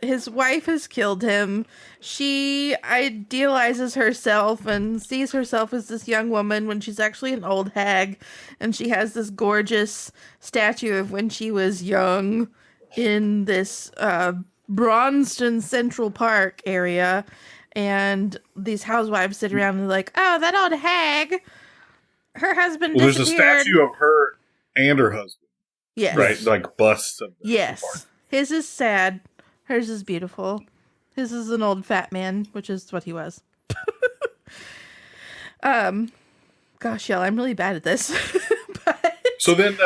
his wife has killed him. She idealizes herself and sees herself as this young woman when she's actually an old hag, and she has this gorgeous statue of when she was young in this Braunston Central Park area. And these housewives sit around and are like, oh, that old hag, her husband Well, there's a disappeared. statue of her and her husband, Yes. right? Like busts of them. Yes. His is sad. Hers is beautiful. His is an old fat man, which is what he was. Gosh, y'all, I'm really bad at this. But So then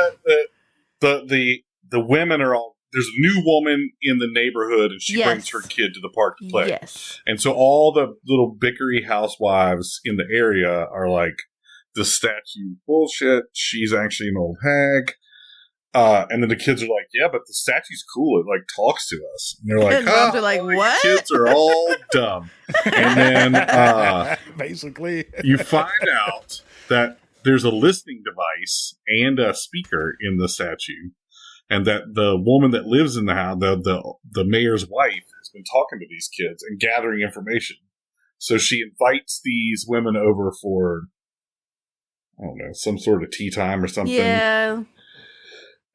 the women are all, there's a new woman in the neighborhood, and she Yes. brings her kid to the park to play. yes. And so all the little bickery housewives in the area are like, the statue bullshit. She's actually an old hag. And then the kids are like, yeah, but the statue's cool. It like talks to us. And they're like, And moms are like, you what? kids are all dumb. And then basically, you find out that there's a listening device and a speaker in the statue. And that the woman that lives in the house, the mayor's wife, has been talking to these kids and gathering information. So she invites these women over for, I don't know, some sort of tea time or something. Yeah.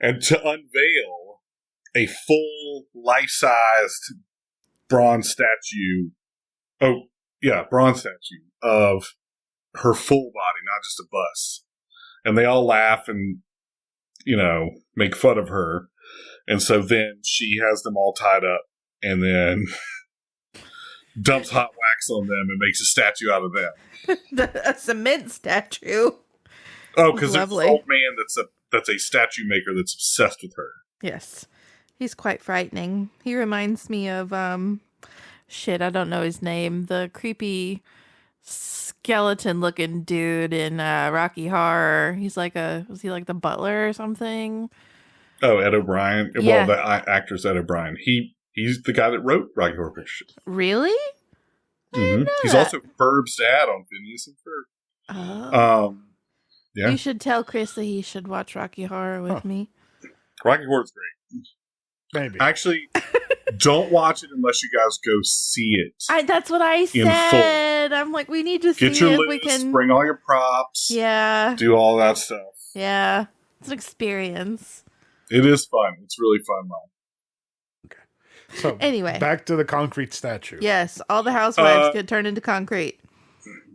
And to unveil a full life-sized bronze statue. Oh, yeah, bronze statue of her full body, not just a bust. And they all laugh and, make fun of her. And so then she has them all tied up and then dumps hot wax on them and makes a statue out of them. A cement statue. Oh, because there's Lovely. an old man that's a statue maker that's obsessed with her. Yes. He's quite frightening. He reminds me of, I don't know his name. The creepy skeleton-looking dude in Rocky Horror. Was he like the butler or something? Oh, Ed O'Brien. Yeah. Well, the actor's Ed O'Brien. He's the guy that wrote Rocky Horror Picture Show. Really? Mm-hmm. know He's that. also Ferb's dad on Phineas and Ferb. Oh. Yeah. You should tell Chris that he should watch Rocky Horror with me. Rocky Horror's great. maybe. Actually, don't watch it unless you guys go see it. That's what I full. said. I'm like, we need to Get see your if list, we can. bring all your props, Yeah. do all that stuff. Yeah. It's an experience. It is fun. It's really fun, Mom. So Anyway. back to the concrete statue. Yes. All the housewives get turned into concrete.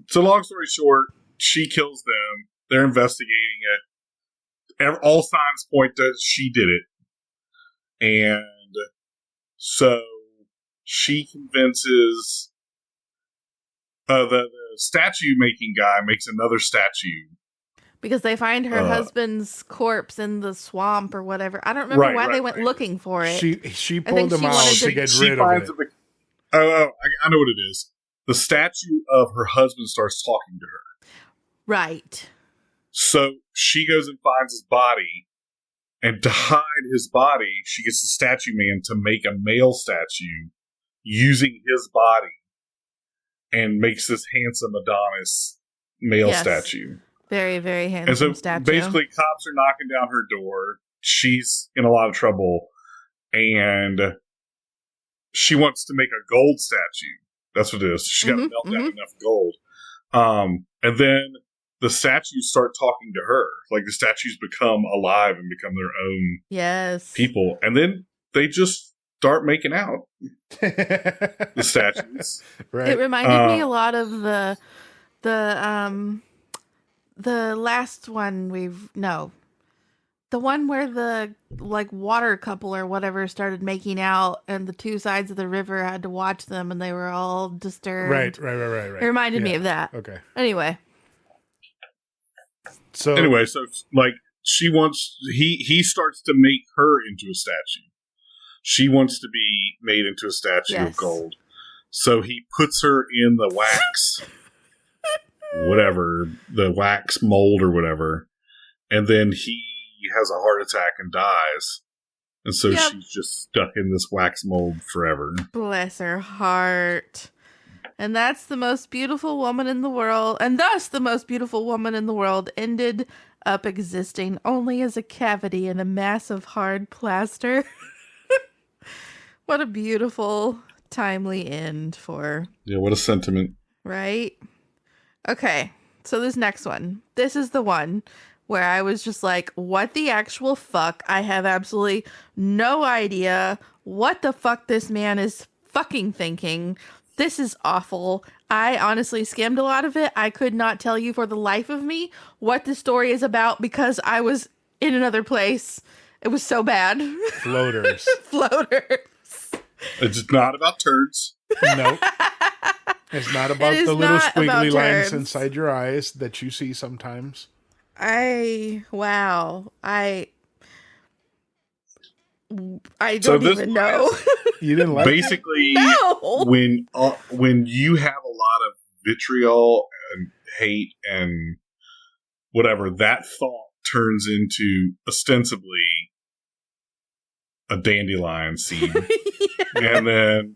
So long story short, she kills them. They're investigating it. All signs point that she did it. And so she convinces the statue making guy makes another statue. Because they find her husband's corpse in the swamp or whatever. I don't remember why they went looking for it. She I pulled think them she out wanted to to- get She rid of finds it. I know what it is. The statue of her husband starts talking to her. Right. So she goes and finds his body, and to hide his body, she gets the statue man to make a male statue using his body and makes this handsome Adonis male Yes. statue. Very, very handsome And so statue. basically, cops are knocking down her door. She's in a lot of trouble, and she wants to make a gold statue. That's what it is. She's got to melt down enough gold. And then the statues start talking to her. Like the statues become alive and become their own Yes. people. And then they just start making out, the statues. Right. It reminded me a lot of the last one the one where the water couple or whatever started making out and the two sides of the river had to watch them and they were all disturbed. Right. It reminded me of that. Okay. Anyway. So he starts to make her into a statue. She wants to be made into a statue of Yes. gold. So he puts her in the wax, whatever, the wax mold or whatever. And then he has a heart attack and dies. And so Yep. she's just stuck in this wax mold forever. Bless her heart. And that's the most beautiful woman in the world. And thus the most beautiful woman in the world ended up existing only as a cavity in a mass of hard plaster. What a beautiful, timely end for... Yeah, what a sentiment. Right? Okay, so this next one. This is the one where I was just like, what the actual fuck? I have absolutely no idea what the fuck this man is fucking thinking. This is awful. I honestly skimmed a lot of it. I could not tell you for the life of me what the story is about because I was in another place. It was so bad. Floaters. Floaters. It's not about turds. No. It's not about It is the little not about squiggly lines turds. inside your eyes that you see sometimes. Wow. I don't So this even know. You didn't like it? Basically, No. when you have a lot of vitriol and hate and whatever, that thought turns into ostensibly a dandelion seed. And then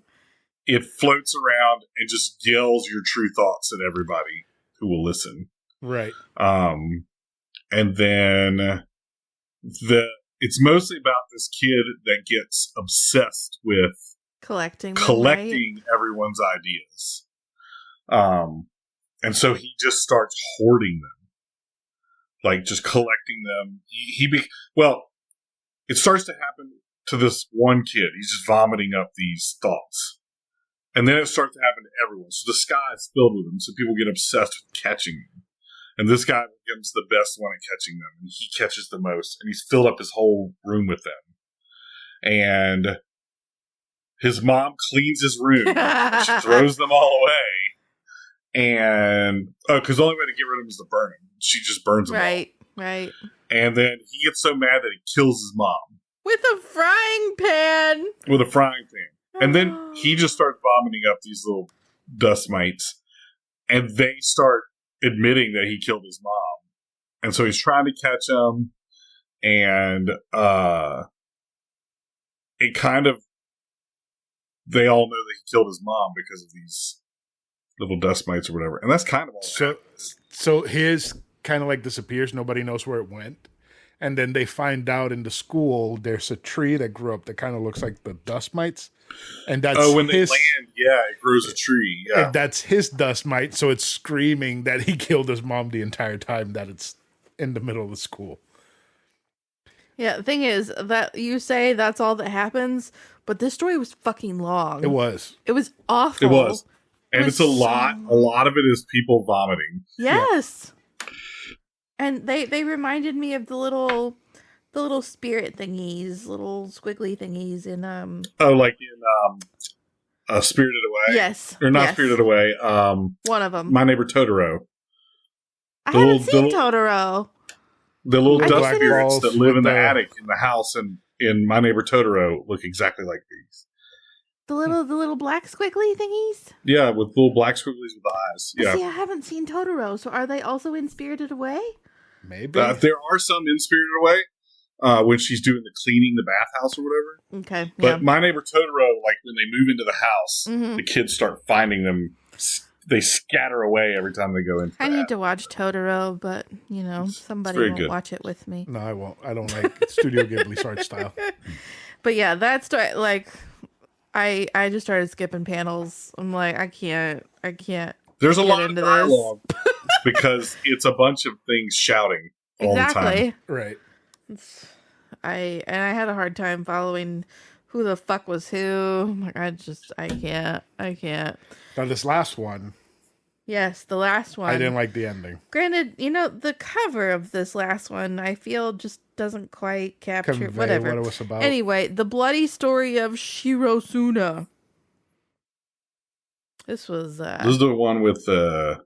it floats around and just yells your true thoughts at everybody who will listen. Right. And then it's mostly about this kid that gets obsessed with Collecting them, right? everyone's ideas. And so he just starts hoarding them. Like just collecting them. It starts to happen to this one kid. He's just vomiting up these thoughts. And then it starts to happen to everyone. So the sky is filled with them. So people get obsessed with catching them. And this guy becomes the best one at catching them. And he catches the most. And he's filled up his whole room with them. And his mom cleans his room. She throws them all away. And, because the only way to get rid of them is to burn them. She just burns them all. Right. And then he gets so mad that he kills his mom. With a frying pan. With a frying pan. And then he just starts vomiting up these little dust mites. And they start admitting that he killed his mom. And so he's trying to catch them. And it kind of, they all know that he killed his mom because of these little dust mites or whatever. And that's kind of all. So his kind of like disappears. Nobody knows where it went. And then they find out in the school there's a tree that grew up that kind of looks like the dust mites. And that's when they land, it grows a tree. Yeah. And that's his dust mite. So it's screaming that he killed his mom the entire time that it's in the middle of the school. Yeah, the thing is that you say that's all that happens, but this story was fucking long. It was. It was awful. It was. And it's a so... lot. A lot of it is people vomiting. Yes. Yeah. And they reminded me of the little spirit thingies, little squiggly thingies in like in Spirited Away. Yes. Or not Spirited Away. One of them. My Neighbor Totoro. I haven't seen Totoro. The little dust spirits that live in the attic in the house and in My Neighbor Totoro look exactly like these. The little black squiggly thingies? Yeah, with little black squigglies with eyes. Yeah. See, I haven't seen Totoro, so are they also in Spirited Away? Maybe. There are some in Spirited Away when she's doing the cleaning the bathhouse or whatever. Okay. But My Neighbor Totoro, like when they move into the house, the kids start finding them. They scatter away every time they go in. I need to watch Totoro, but somebody won't watch it with me. No, I won't. I don't like Studio Ghibli's art style. But yeah, that story, like, I just started skipping panels. I'm like, I can't. There's a lot of dialogue because it's a bunch of things shouting all the time. Right. I had a hard time following who the fuck was who. Like, I can't. Now this last one. Yes, the last one. I didn't like the ending. Granted, the cover of this last one, I feel just doesn't quite capture whatever what it was about. Anyway, the bloody story of Shirosuna. This was this is the one with the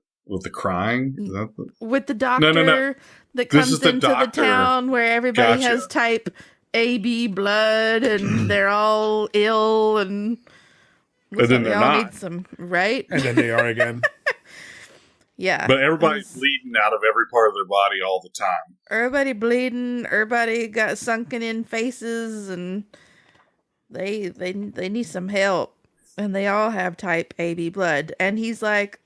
crying? Is that with the doctor that comes into the town where everybody has type AB blood and they're all ill and then they're not. Need some, right? And then they are again. Yeah. But everybody's bleeding out of every part of their body all the time. Everybody bleeding, everybody got sunken in faces, and they need some help. And they all have type AB blood. And he's like,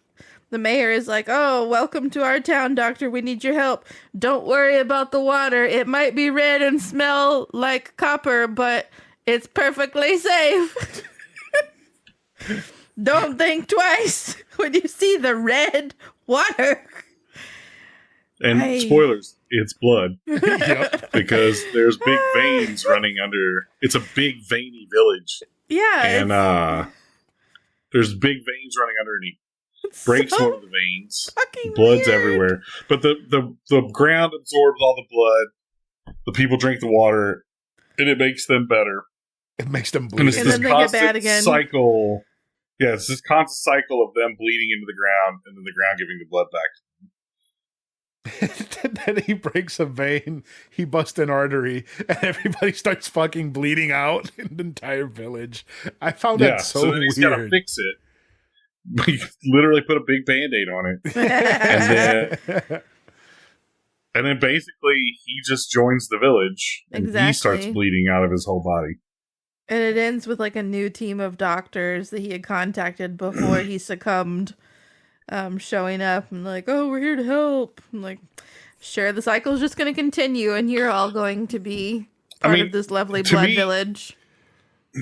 the mayor is like, oh, welcome to our town, doctor. We need your help. Don't worry about the water. It might be red and smell like copper, but it's perfectly safe. Don't think twice when you see the red water. And spoilers, it's blood. Yep. Because there's big veins running under. It's a big veiny village. Yeah. And there's big veins running underneath. Breaks so one of the veins. fucking Blood's weird. everywhere. But the ground absorbs all the blood. The people drink the water, and it makes them better. It makes them And bleed. it's And this then they get bad constant again. cycle. Yeah, it's this constant cycle of them bleeding into the ground, and then the ground giving the blood back. Then he breaks a vein, he busts an artery, and everybody starts fucking bleeding out in the entire village. I found that so then he's got to weird. fix it. He literally put a big Band-Aid on it. And then basically he just joins the village and he Exactly. starts bleeding out of his whole body. And it ends with like a new team of doctors that he had contacted before he succumbed, showing up and like, oh, we're here to help. I'm like, sure, the cycle's just going to continue and you're all going to be part of this lovely to blood me- village.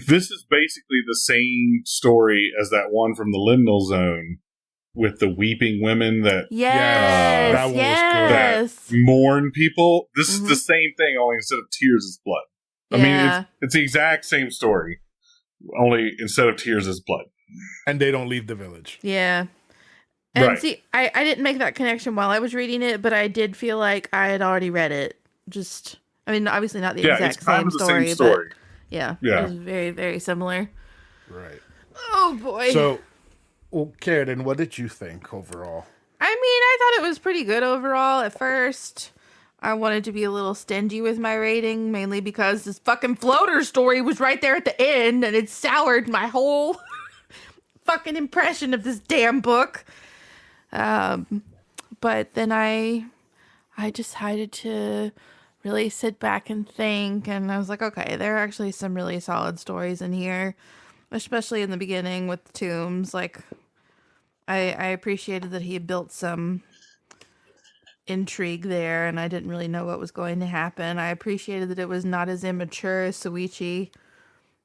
This is basically the same story as that one from the Liminal Zone with the weeping women that Yes, that one was yes. mourn people. This is Mhm. the same thing, only instead of tears, it's blood. I Yeah. mean, it's the exact same story, only instead of tears, it's blood. And they don't leave the village. Yeah. And Right. see, I didn't make that connection while I was reading it, but I did feel like I had already read it. Just, I mean, obviously not the Yeah, exact it's kind same of the story, same story. but yeah, Yeah. it was very, very similar. Right. Oh boy. So, well, Karen, what did you think overall? I mean, I thought it was pretty good overall at first. I wanted to be a little stingy with my rating, mainly because this fucking floater story was right there at the end, and it soured my whole fucking impression of this damn book. But then I decided to really sit back and think, and I was like, okay, there are actually some really solid stories in here, especially in the beginning with the tombs. Like, I appreciated that he had built some intrigue there, and I didn't really know what was going to happen. I appreciated that it was not as immature as Suichi.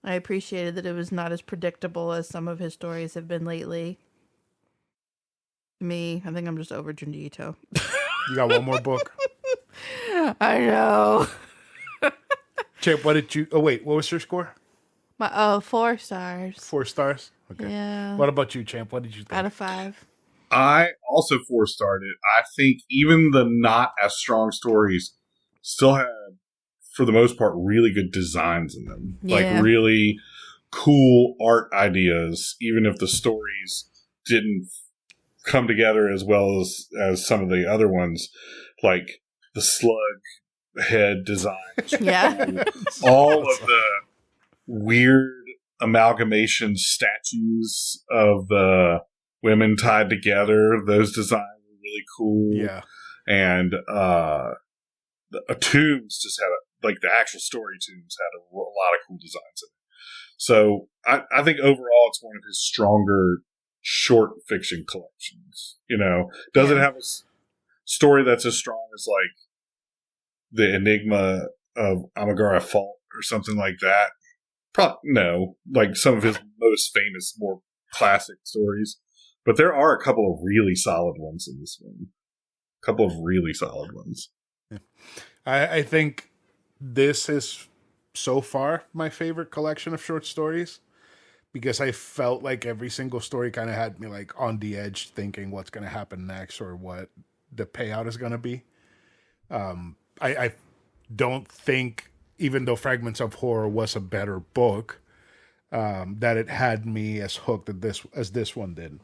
I appreciated that it was not as predictable as some of his stories have been lately. Me, I think I'm just over Junji. You got one more book? I know. Chip, what did you... Oh, wait, what was your score? 4 stars. 4 stars? Okay. Yeah. What about you, Champ? What did you think? Out of 5. I also 4-starred it. I think even the not as strong stories still had, for the most part, really good designs in them. Yeah. Like really cool art ideas, even if the stories didn't come together as well as some of the other ones, like the slug head design. Yeah. All of the weird amalgamation statues of the women tied together. Those designs were really cool. Yeah. And the tombs just had like the actual story tombs had a lot of cool designs in it. So I think overall it's one of his stronger short fiction collections. You know, does it have a story that's as strong as like the Enigma of Amigara Fault or something like that? Probably no. Like some of his most famous, more classic stories. But there are a couple of really solid ones in this one. A couple of really solid ones. I think this is so far my favorite collection of short stories because I felt like every single story kind of had me like on the edge thinking what's going to happen next or what the payout is going to be. I don't think, even though Fragments of Horror was a better book, that it had me as hooked as this one did.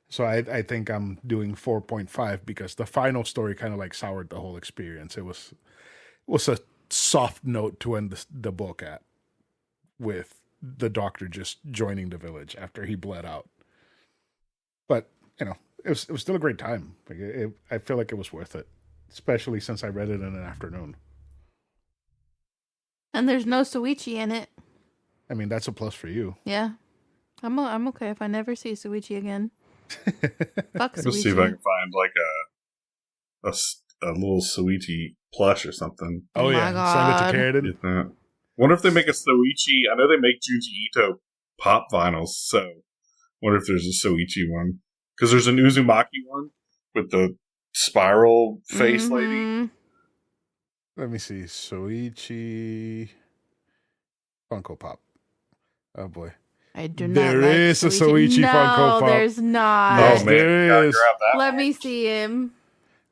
So I think I'm doing 4.5 because the final story kind of like soured the whole experience. It was a soft note to end the book at, with the doctor just joining the village after he bled out. But you know, it was still a great time. Like I feel like it was worth it, especially since I read it in an afternoon. And there's no Suichi in it. I mean, that's a plus for you. Yeah. I'm okay if I never see Suichi again. Fuck Suichi. Let's see if I can find like a little Soichi plush or something. Oh, yeah. God. Send it to Carradine. Wonder if they make a Soichi. I know they make Junji Ito pop vinyls, so wonder if there's a Soichi one. Because there's an Uzumaki one with the spiral face lady. Let me see. Soichi Funko Pop. Oh, boy. I do not. There like is a Soichi no, Funko Pop. There's not. Yes, Oh, man. there You gotta is. grab that Let one. me see him.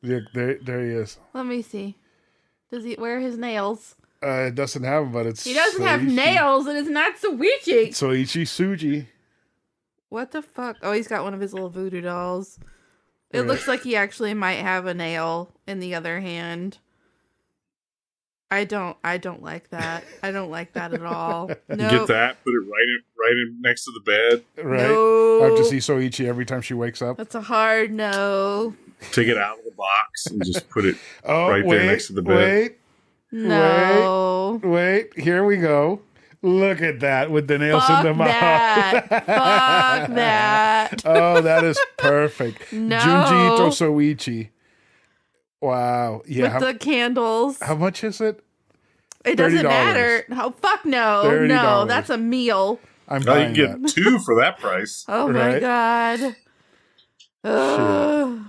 Look, there he is. Let me see. Does he wear his nails? It doesn't have them, but it's He doesn't have Soichi. nails, and it's not Suichi. Soichi Suji. What the fuck? Oh, he's got one of his little voodoo dolls. It Right. looks like he actually might have a nail in the other hand. I don't like that. I don't like that at all. No. Get that, put it right in next to the bed, Right? No. I have to see Soichi every time she wakes up. That's a hard no. take it out of the box, and just put it Oh, right wait, there next to the bed. No. Wait, here we go. Look at that with the nails Fuck in the mouth. that. Fuck that. Oh, that is perfect. No. Junji Ito Soichi. Wow. Yeah. With the candles. How much is it? It doesn't $30. matter. Oh, fuck no. $30. No, that's a meal. I'm Now you buying can that. get two for that price. Oh my Right. god. Ugh.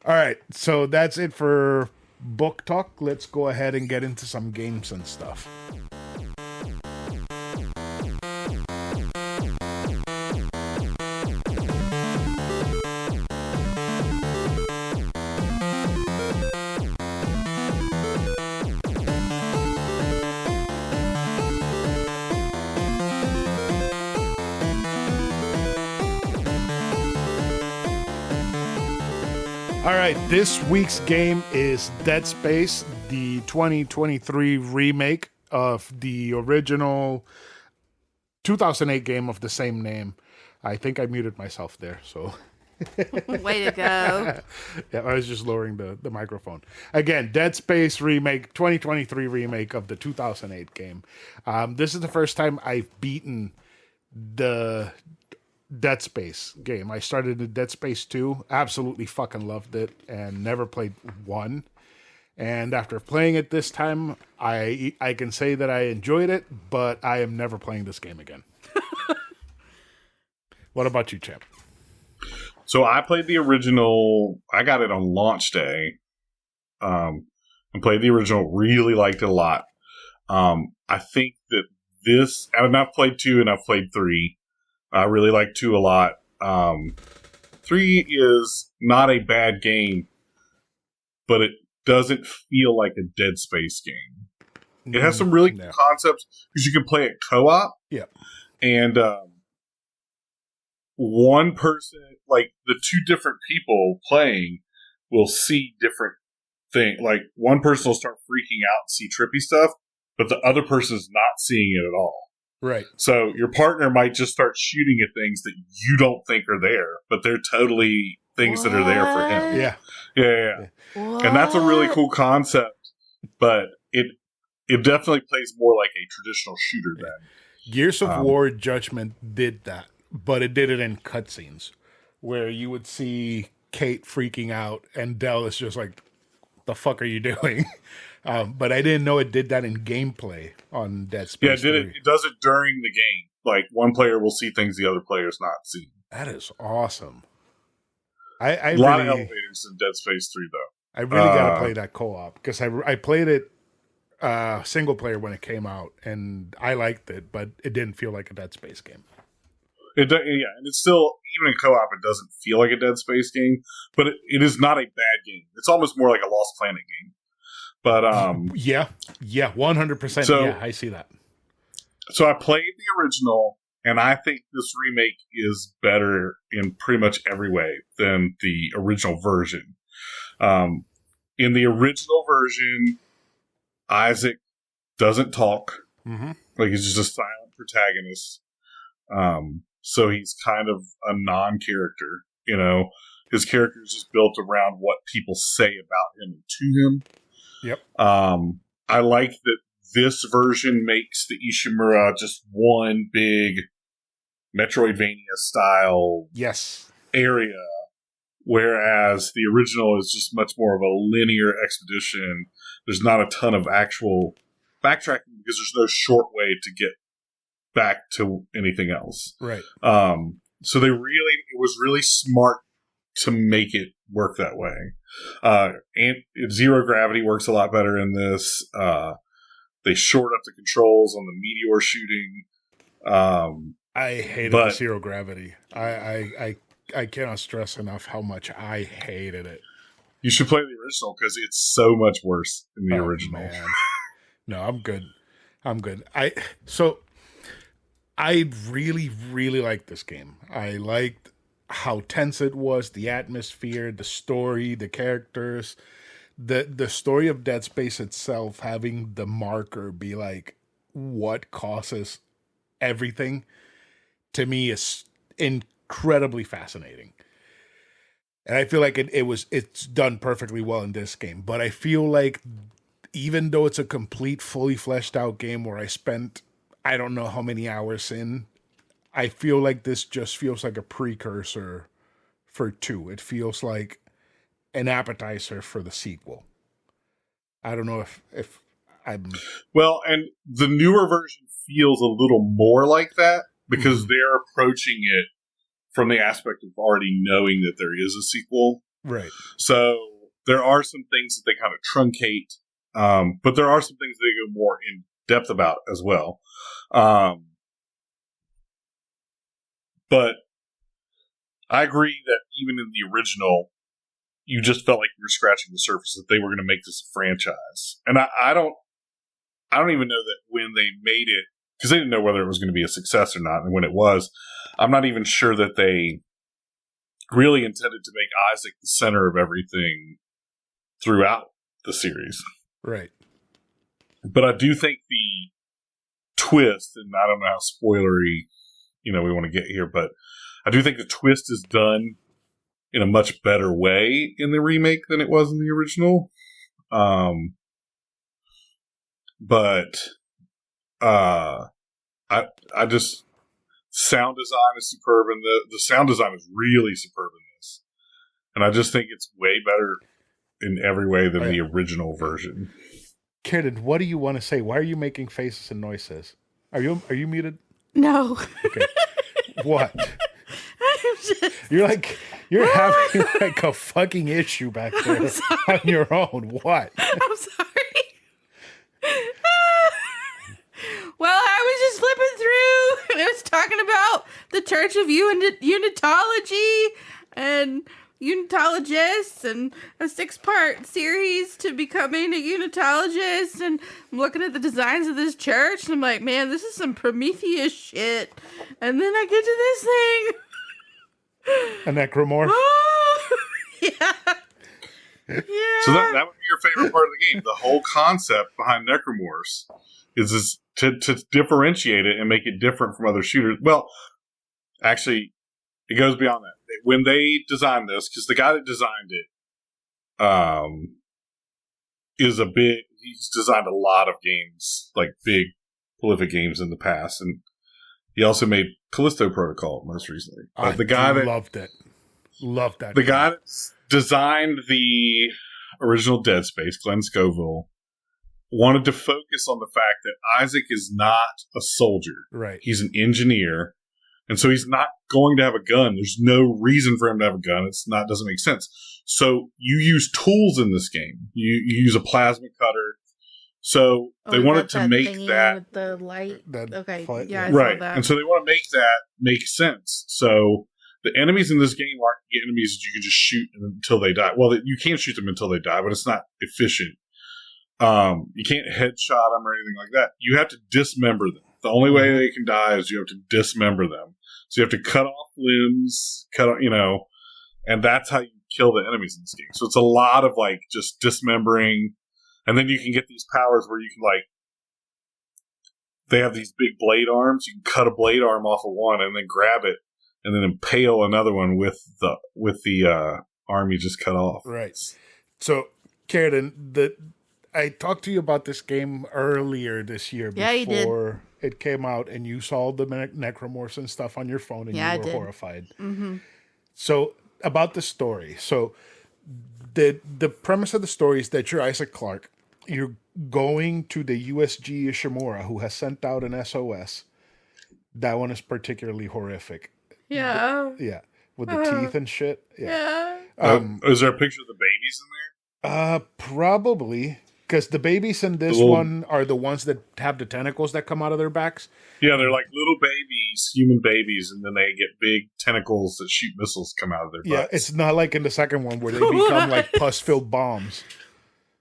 All right. So that's it for book talk. Let's go ahead and get into some games and stuff. All right, this week's game is Dead Space, the 2023 remake of the original 2008 game of the same name. I think I muted myself there, so Way to go. yeah, I was just lowering the microphone. Again, Dead Space remake, 2023 remake of the 2008 game. This is the first time I've beaten the Dead Space game. I started in Dead Space 2, absolutely fucking loved it, and never played 1. And after playing it this time, I can say that I enjoyed it, but I am never playing this game again. What about you, Champ? So I played the original. I got it on launch day. And played the original. Really liked it a lot. I think that this. I've not played 2, and I've played 3. I really like 2 a lot. 3 is not a bad game, but it doesn't feel like a Dead Space game. It has some really cool concepts because you can play it co-op. Yeah. And one person, like the 2 different people playing, will see different things. Like one person will start freaking out and see trippy stuff, but the other person is not seeing it at all. Right. So your partner might just start shooting at things that you don't think are there, but they're totally things that are there for him. Yeah. Yeah. And that's a really cool concept, but it definitely plays more like a traditional shooter than. Gears of War Judgment did that, but it did it in cutscenes where you would see Kate freaking out and Del is just like, the fuck are you doing? But I didn't know it did that in gameplay on Dead Space. Yeah, it did it. 3. It does it during the game. Like one player will see things the other player's not seeing. That is awesome. A lot of elevators in Dead Space 3, though. I really got to play that co-op because I played it single player when it came out and I liked it, but it didn't feel like a Dead Space game. And it's still, even in co-op, it doesn't feel like a Dead Space game, but it is not a bad game. It's almost more like a Lost Planet game. But yeah, 100%. So- Yeah, I see that. so I played the original, and I think this remake is better in pretty much every way than the original version. In the original version, Isaac doesn't talk. Mm-hmm. Like he's just a silent protagonist. So he's kind of a non-character. You know, his character is just built around what people say about him and to him. Yep. I like that this version makes the Ishimura just one big Metroidvania style Yes. area, whereas the original is just much more of a linear expedition. There's not a ton of actual backtracking because there's no short way to get back to anything else. Right. So it was really smart to make it work that way. And zero gravity works a lot better in this. They short up the controls on the meteor shooting. I hated the zero gravity. I cannot stress enough how much I hated it. You should play the original because it's so much worse than the original. Man. No, I'm good. I really, really liked this game. I liked how tense it was, the atmosphere, the story, the characters, the story of Dead Space itself, having the marker be like what causes everything, to me is incredibly fascinating. And I feel like it's done perfectly well in this game. But I feel like even though it's a complete, fully fleshed out game where I spent I don't know how many hours in, I feel like this just feels like a precursor for 2. It feels like an appetizer for the sequel. I don't know if I'm... Well, and the newer version feels a little more like that because they're approaching it from the aspect of already knowing that there is a sequel. Right. So there are some things that they kind of truncate, but there are some things that they go more in depth about as well. But I agree that even in the original, you just felt like you were scratching the surface that they were going to make this a franchise. And I don't even know that when they made it, because they didn't know whether it was going to be a success or not. And when it was, I'm not even sure that they really intended to make Isaac the center of everything throughout the series. Right. But I do think the twist, and I don't know how spoilery, we want to get here, but I do think the twist is done in a much better way in the remake than it was in the original. I just, sound design is superb, and the sound design is really superb in this. And I just think it's way better in every way than the original version. Karen, what do you want to say? Why are you making faces and noises? Are you muted? No. Okay. What? You're having like a fucking issue back there on your own. What? I'm sorry. Well, I was just flipping through and it was talking about the Church of Unitology and unitologists and a 6-part series to becoming a unitologist, and I'm looking at the designs of this church and I'm like, man, this is some Prometheus shit. And then I get to this thing. A necromorph? Yeah. So that would be your favorite part of the game. The whole concept behind necromorphs is to differentiate it and make it different from other shooters. Well, actually, it goes beyond that. When they designed this, because the guy that designed it he's designed a lot of games, like big, prolific games in the past, and he also made Callisto Protocol most recently. But the guy that loved it. Loved that. The guy that designed the original Dead Space, Glenn Scoville, wanted to focus on the fact that Isaac is not a soldier. Right. He's an engineer. And so he's not going to have a gun. There's no reason for him to have a gun. Doesn't make sense. So you use tools in this game. You use a plasma cutter. So they wanted to make that with the light. Okay. Yeah, I right. saw that. And so they want to make that make sense. So the enemies in this game aren't enemies that you can just shoot until they die. Well, you can shoot them until they die, but it's not efficient. You can't headshot them or anything like that. You have to dismember them. The only way they can die is you have to dismember them. So you have to cut off limbs, and that's how you kill the enemies in this game. So it's a lot of just dismembering, and then you can get these powers where you can they have these big blade arms. You can cut a blade arm off of one and then grab it and then impale another one with the arm you just cut off. Right. So, Karen, I talked to you about this game earlier this year. Yeah, you did. it came out and you saw the necromorphs and stuff on your phone and Yeah, you I were did. horrified. Mm-hmm. So about the story. So the premise of the story is that you're Isaac Clarke. You're going to the USG Ishimura, who has sent out an SOS. That one is particularly horrific. Yeah. Yeah. With the teeth and shit. Yeah. Yeah. Is there a picture of the babies in there? Probably. Because the babies in this one are the ones that have the tentacles that come out of their backs. Yeah, they're like little babies, human babies, and then they get big tentacles that shoot missiles come out of their butts. Yeah, it's not like in the second one where they become like pus-filled bombs.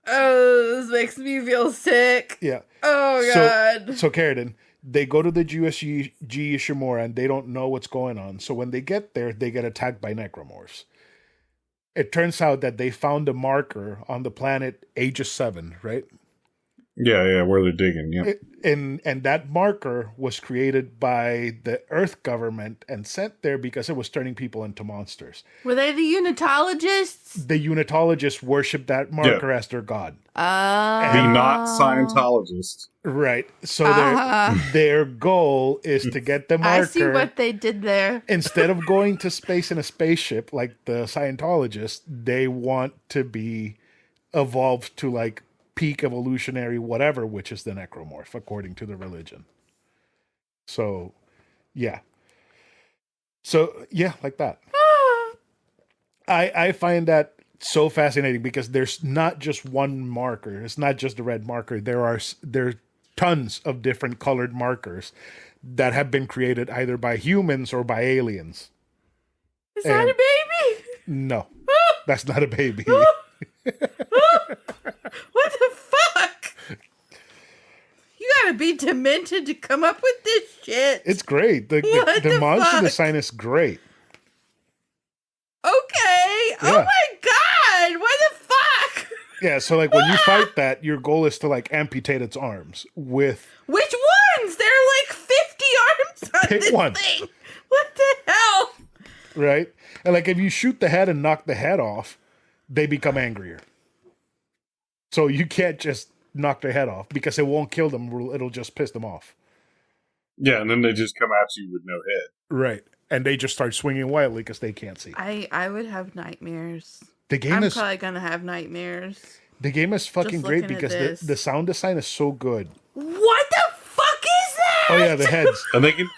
Oh, this makes me feel sick. Yeah. Oh, God. So Carradine, they go to the USG Ishimura and they don't know what's going on. So when they get there, they get attacked by necromorphs. It turns out that they found a marker on the planet Aegis 7, right? Yeah, where they're digging. Yeah, And that marker was created by the Earth government and sent there because it was turning people into monsters. Were they the unitologists? The unitologists worship that marker as their god. the not Scientologists. Right. So Uh-huh. their goal is to get the marker. I see what they did there. Instead of going to space in a spaceship like the Scientologists, they want to be evolved to like peak evolutionary whatever, which is the necromorph, according to the religion. So, yeah. Like that. I find that so fascinating because there's not just one marker. It's not just the red marker. There's tons of different colored markers that have been created either by humans or by aliens. Is that a baby? No, that's not a baby. What the fuck? You gotta be demented to come up with this shit. It's great. The What the monster fuck? design is great. Okay. Yeah. Oh my god. What the fuck? Yeah, so like when you fight that, your goal is to like amputate its arms with Which ones? There are like 50 arms on Pick this one. thing. What the hell? right? And like if you shoot the head and knock the head off, they become angrier. So you can't just knock their head off because it won't kill them. It'll just piss them off. Yeah, and then they just come at you with no head. Right. And they just start swinging wildly because they can't see. I would have nightmares. The game I'm is probably gonna have nightmares. the game is fucking Just great looking at because this. the sound design is so good. What the fuck is that? Oh yeah, the heads. And they can,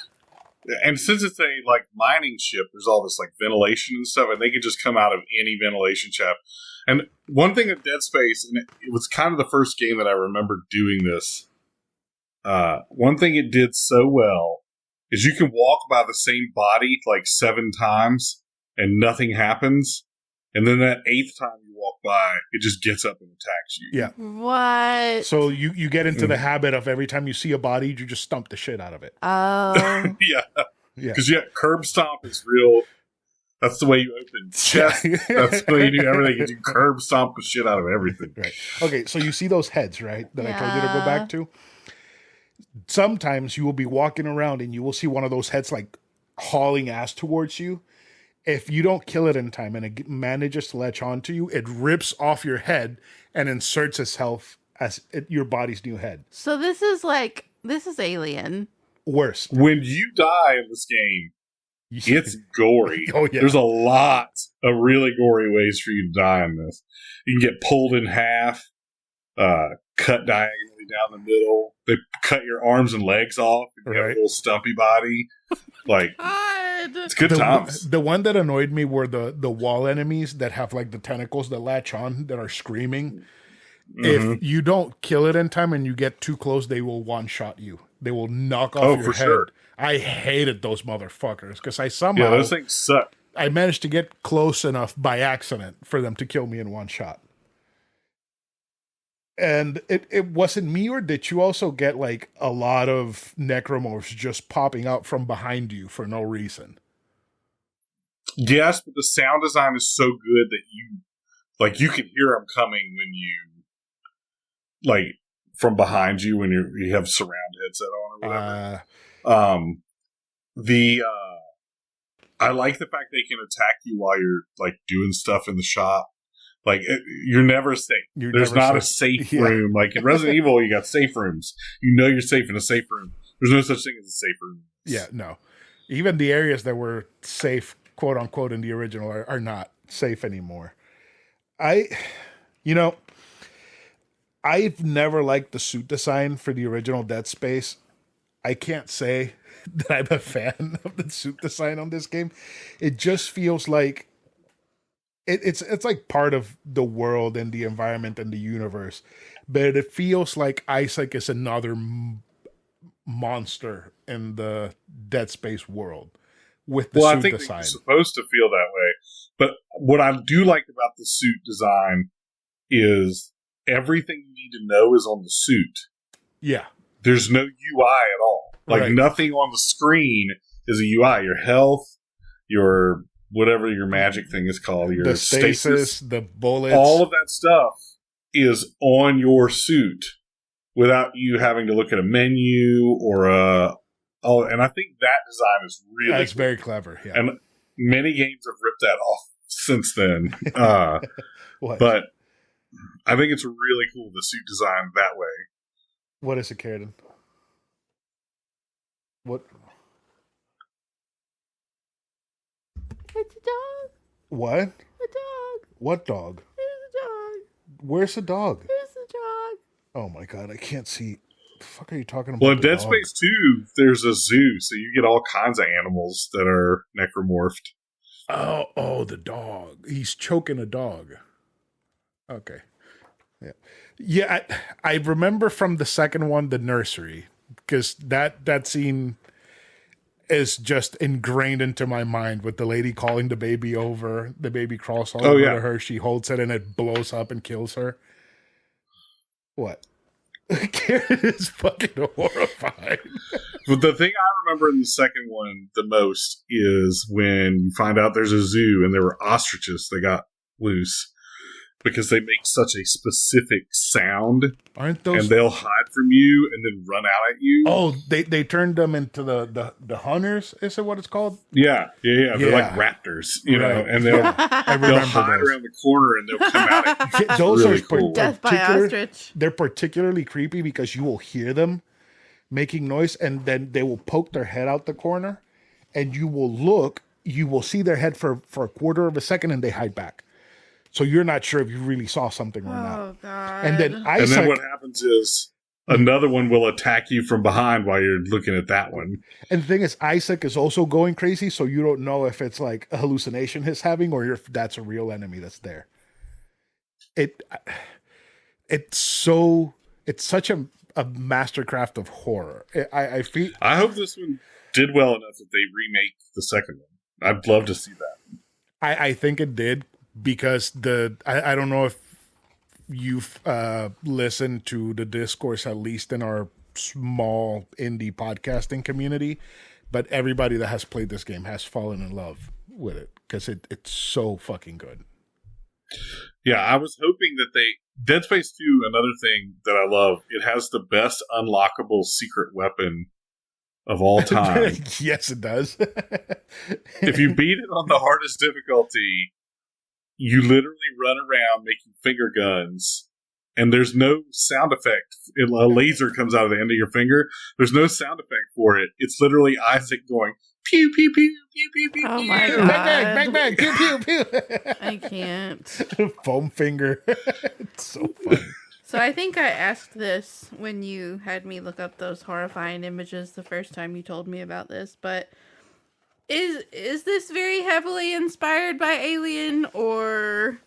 and since it's a like mining ship, there's all this like ventilation and stuff, and they can just come out of any ventilation shaft. And one thing of Dead Space, and it was kind of the first game that I remember doing this. One thing it did so well is you can walk by the same body like 7 times and nothing happens, and then that 8th time you walk by, it just gets up and attacks you. Yeah. What? So you get into the habit of every time you see a body, you just stomp the shit out of it. Oh. Yeah, Yeah. because curb stomp is real. That's the way you open chests. That's the way you do everything. Is you curb stomp the shit out of everything. Right. Okay, so you see those heads, right? That I told you to go Yeah. back to. Sometimes you will be walking around and you will see one of those heads like hauling ass towards you. If you don't kill it in time and it manages to latch onto you, it rips off your head and inserts itself as your body's new head. So this is Alien. Worse. When you die in this game, it's gory. Oh, yeah. There's a lot of really gory ways for you to die in this. You can get pulled in half, cut diagonally down the middle. They cut your arms and legs off. You have a Right. little stumpy body. Like, God. it's good times. The one that annoyed me were the wall enemies that have like the tentacles that latch on that are screaming. Mhm. If you don't kill it in time and you get too close, they will one-shot you. They will knock off Oh, your for head. sure. I hated those motherfuckers because I somehow Yeah, those things suck. I managed to get close enough by accident for them to kill me in one shot. And it wasn't me, or did you also get like a lot of necromorphs just popping out from behind you for no reason? Yes, but the sound design is so good that you can hear them coming when you like from behind you when you have surround headset on or whatever. I like the fact they can attack you while you're like doing stuff in the shop. Like you're never safe. You're There's never not safe. a safe Yeah. room. Like in Resident Evil, you got safe rooms. You know you're safe in a safe room. There's no such thing as a safe room. Yeah, no. Even the areas that were safe, quote unquote, in the original are not safe anymore. I've never liked the suit design for the original Dead Space. I can't say that I'm a fan of the suit design on this game. It just feels like it's like part of the world and the environment and the universe, but it feels like Isaac is another monster in the Dead Space world with the suit I think design. you're supposed to feel that way. But what I do like about the suit design is everything you need to know is on the suit. Yeah. There's no UI at all. Like Right. nothing on the screen is a UI. Your health, your whatever your magic thing is called, your The stasis, the bullets. all of that stuff is on your suit without you having to look at a menu or and I think that design is really That's cool. very clever. Yeah. And many games have ripped that off since then. What? But I think it's really cool, the suit design that way. What is it, Carden? What? It's a dog. What? A dog. What dog? There's a dog. Where's the dog? There's a dog. Oh my god, I can't see. The fuck are you talking about? Well, in the Dead dog? Space 2, there's a zoo, so you get all kinds of animals that are necromorphed. Oh, the dog. He's choking a dog. Okay. Yeah, I remember from the second one, the nursery, because that scene is just ingrained into my mind with the lady calling the baby over. The baby crawls all over to her. She holds it and it blows up and kills her. What? Karen is fucking horrified. But the thing I remember in the second one the most is when you find out there's a zoo and there were ostriches that got loose because they make such a specific sound. Aren't those? And they'll hide from you and then run out at you. Oh, they turned them into the hunters. Is it what it's called? Yeah. They're Yeah. like raptors, you know, Right. and they'll I they'll remember hide those. around the corner and they'll come out at you. Those really are cool. Death by particular- ostrich. They're particularly creepy because you will hear them making noise and then they will poke their head out the corner and you will look, you will see their head for a quarter of a second and they hide back. So you're not sure if you really saw something or not. Oh god. And then And Isaac, then what happens is another one will attack you from behind while you're looking at that one. and the thing is, Isaac is also going crazy, so you don't know if it's like a hallucination he's having or if that's a real enemy that's there. It's such a mastercraft of horror. I feel I hope this one did well enough that they remake the second one. I'd love to see that. I think it did because I don't know if you've listened to the discourse, at least in our small indie podcasting community, but everybody that has played this game has fallen in love with it because it's so fucking good. Yeah, I was hoping that Dead Space 2, another thing that I love, it has the best unlockable secret weapon of all time. Yes, it does. If you beat it on the hardest difficulty, you literally run around making finger guns, and there's no sound effect. A laser comes out of the end of your finger. There's no sound effect for it. It's literally Isaac going, pew, pew, pew, pew, pew, pew, Oh pew. my bang, God. bang, bang, bang, pew, pew, pew. I can't. Foam finger. It's so funny. So I think I asked this when you had me look up those horrifying images the first time you told me about this, but is this very heavily inspired by Alien or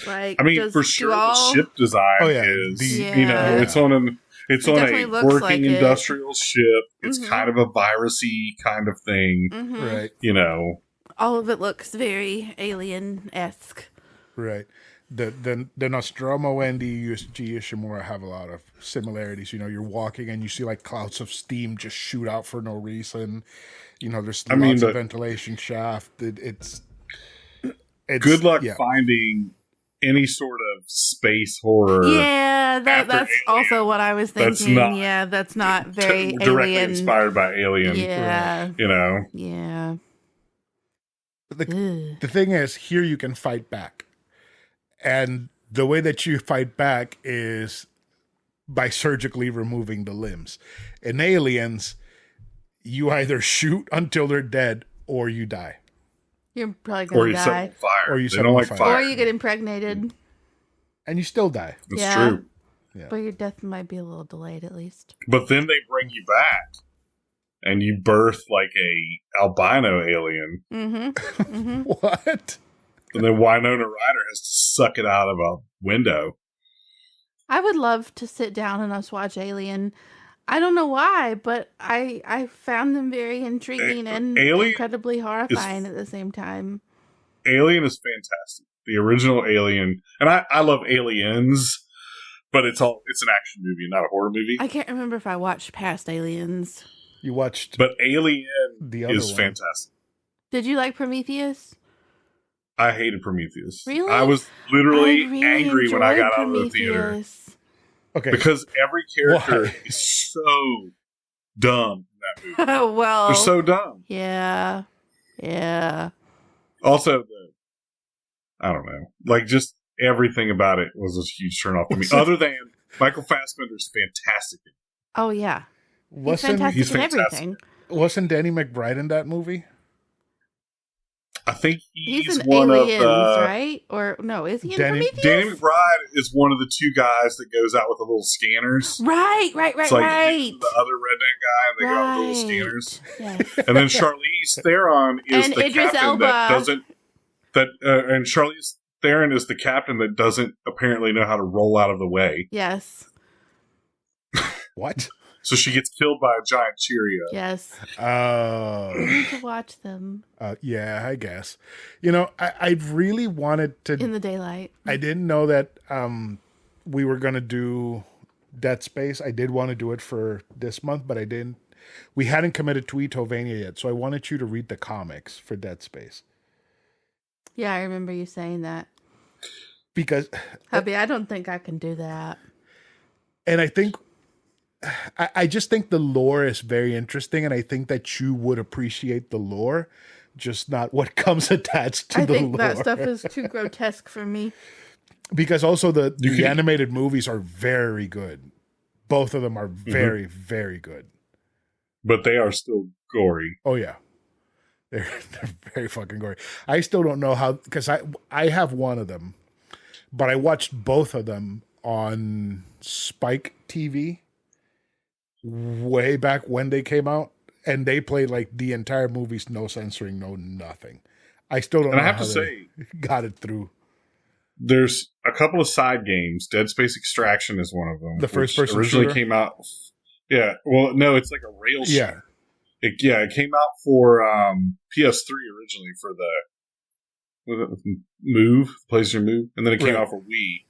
like I mean, does- for do sure, all- the ship design Oh, yeah. is, The- you know, Yeah. it's on a definitely looks working like it. industrial ship. It's Mhm. kind of a virusy kind of thing, Mhm. Right, you know. All of it looks very alien-esque. right. The Nostromo and the USG Ishimura have a lot of similarities. You know, you're walking and you see like clouds of steam just shoot out for no reason. You know, there's I mean, lots of but- ventilation shaft. It's Good luck yeah. finding any sort of space horror Yeah, after that's Alien. also what I was That's thinking. not Yeah, that's not very directly alien. inspired by Alien. Yeah, You know, yeah. The, Ugh. the thing is, here you can fight back. And the way that you fight back is by surgically removing the limbs. In Aliens, you either shoot until they're dead or you die. You're probably Or gonna you set them die, on fire. Or you They set don't them on like fire. fire. or you get impregnated. And you still die. That's Yeah. true. But your death might be a little delayed, at least. But then they bring you back, and you birth like a albino alien, Mm-hmm. Mm-hmm. What? and then Winona Ryder has to suck it out of a window. I would love to sit down and us watch Alien. I don't know why, but I found them very intriguing and Alien incredibly horrifying at the same time. Alien is fantastic. The original Alien, and I love Aliens, but it's an action movie, not a horror movie. I can't remember if I watched past Aliens. You watched But Alien the other is one. fantastic. Did you like Prometheus? I hated Prometheus. Really? I was literally I really angry when I enjoyed got out of the theater Prometheus. Okay. because every character Why? is so dumb in that movie. Well, They're so dumb. yeah. Also, I don't know, like just everything about it was a huge turn off to me. Other than Michael Fassbender's fantastic. Oh, yeah. He's wasn't fantastic he's in fantastic. everything. wasn't Danny McBride in that movie? I think He's he's in one Aliens, of right? Or no, is he in Danny- Prometheus? Danny McBride is one of the two guys that goes out with the little scanners. Right. It's like Right. the other redneck guy, and they go out with the little scanners. Yes. And then Charlize Theron is And the Idris captain Elba. that doesn't. And Charlize Theron is the captain that doesn't apparently know how to roll out of the way. Yes. What? So she gets killed by a giant Cheerio. Yes. Oh. You need to watch them Yeah, I guess. You know, I really wanted to. in the daylight. I didn't know that we were going to do Dead Space. I did want to do it for this month, but I didn't. We hadn't committed to Etovania yet, so I wanted you to read the comics for Dead Space. Yeah, I remember you saying that. Because, Hubby, I don't think I can do that. and I think, I just think the lore is very interesting, and I think that you would appreciate the lore, just not what comes attached to I the think lore. that stuff is too grotesque for me. Because also the You can- animated movies are very good. Both of them are very, very good. But they are still gory. Oh yeah, they're very fucking gory. I still don't know how, because I have one of them, but I watched both of them on Spike TV way back when they came out, and they played like the entire movies, no censoring, no nothing. I still don't And know I have how to they say, got it through. there's a couple of side games. Dead Space Extraction is one of them. The first which person originally shooter? came out. Yeah. Well, no, it's like a rail Yeah. shooter. It came out for PS3 originally for the Move, PlayStation Move, and then it came Right. out for Wii.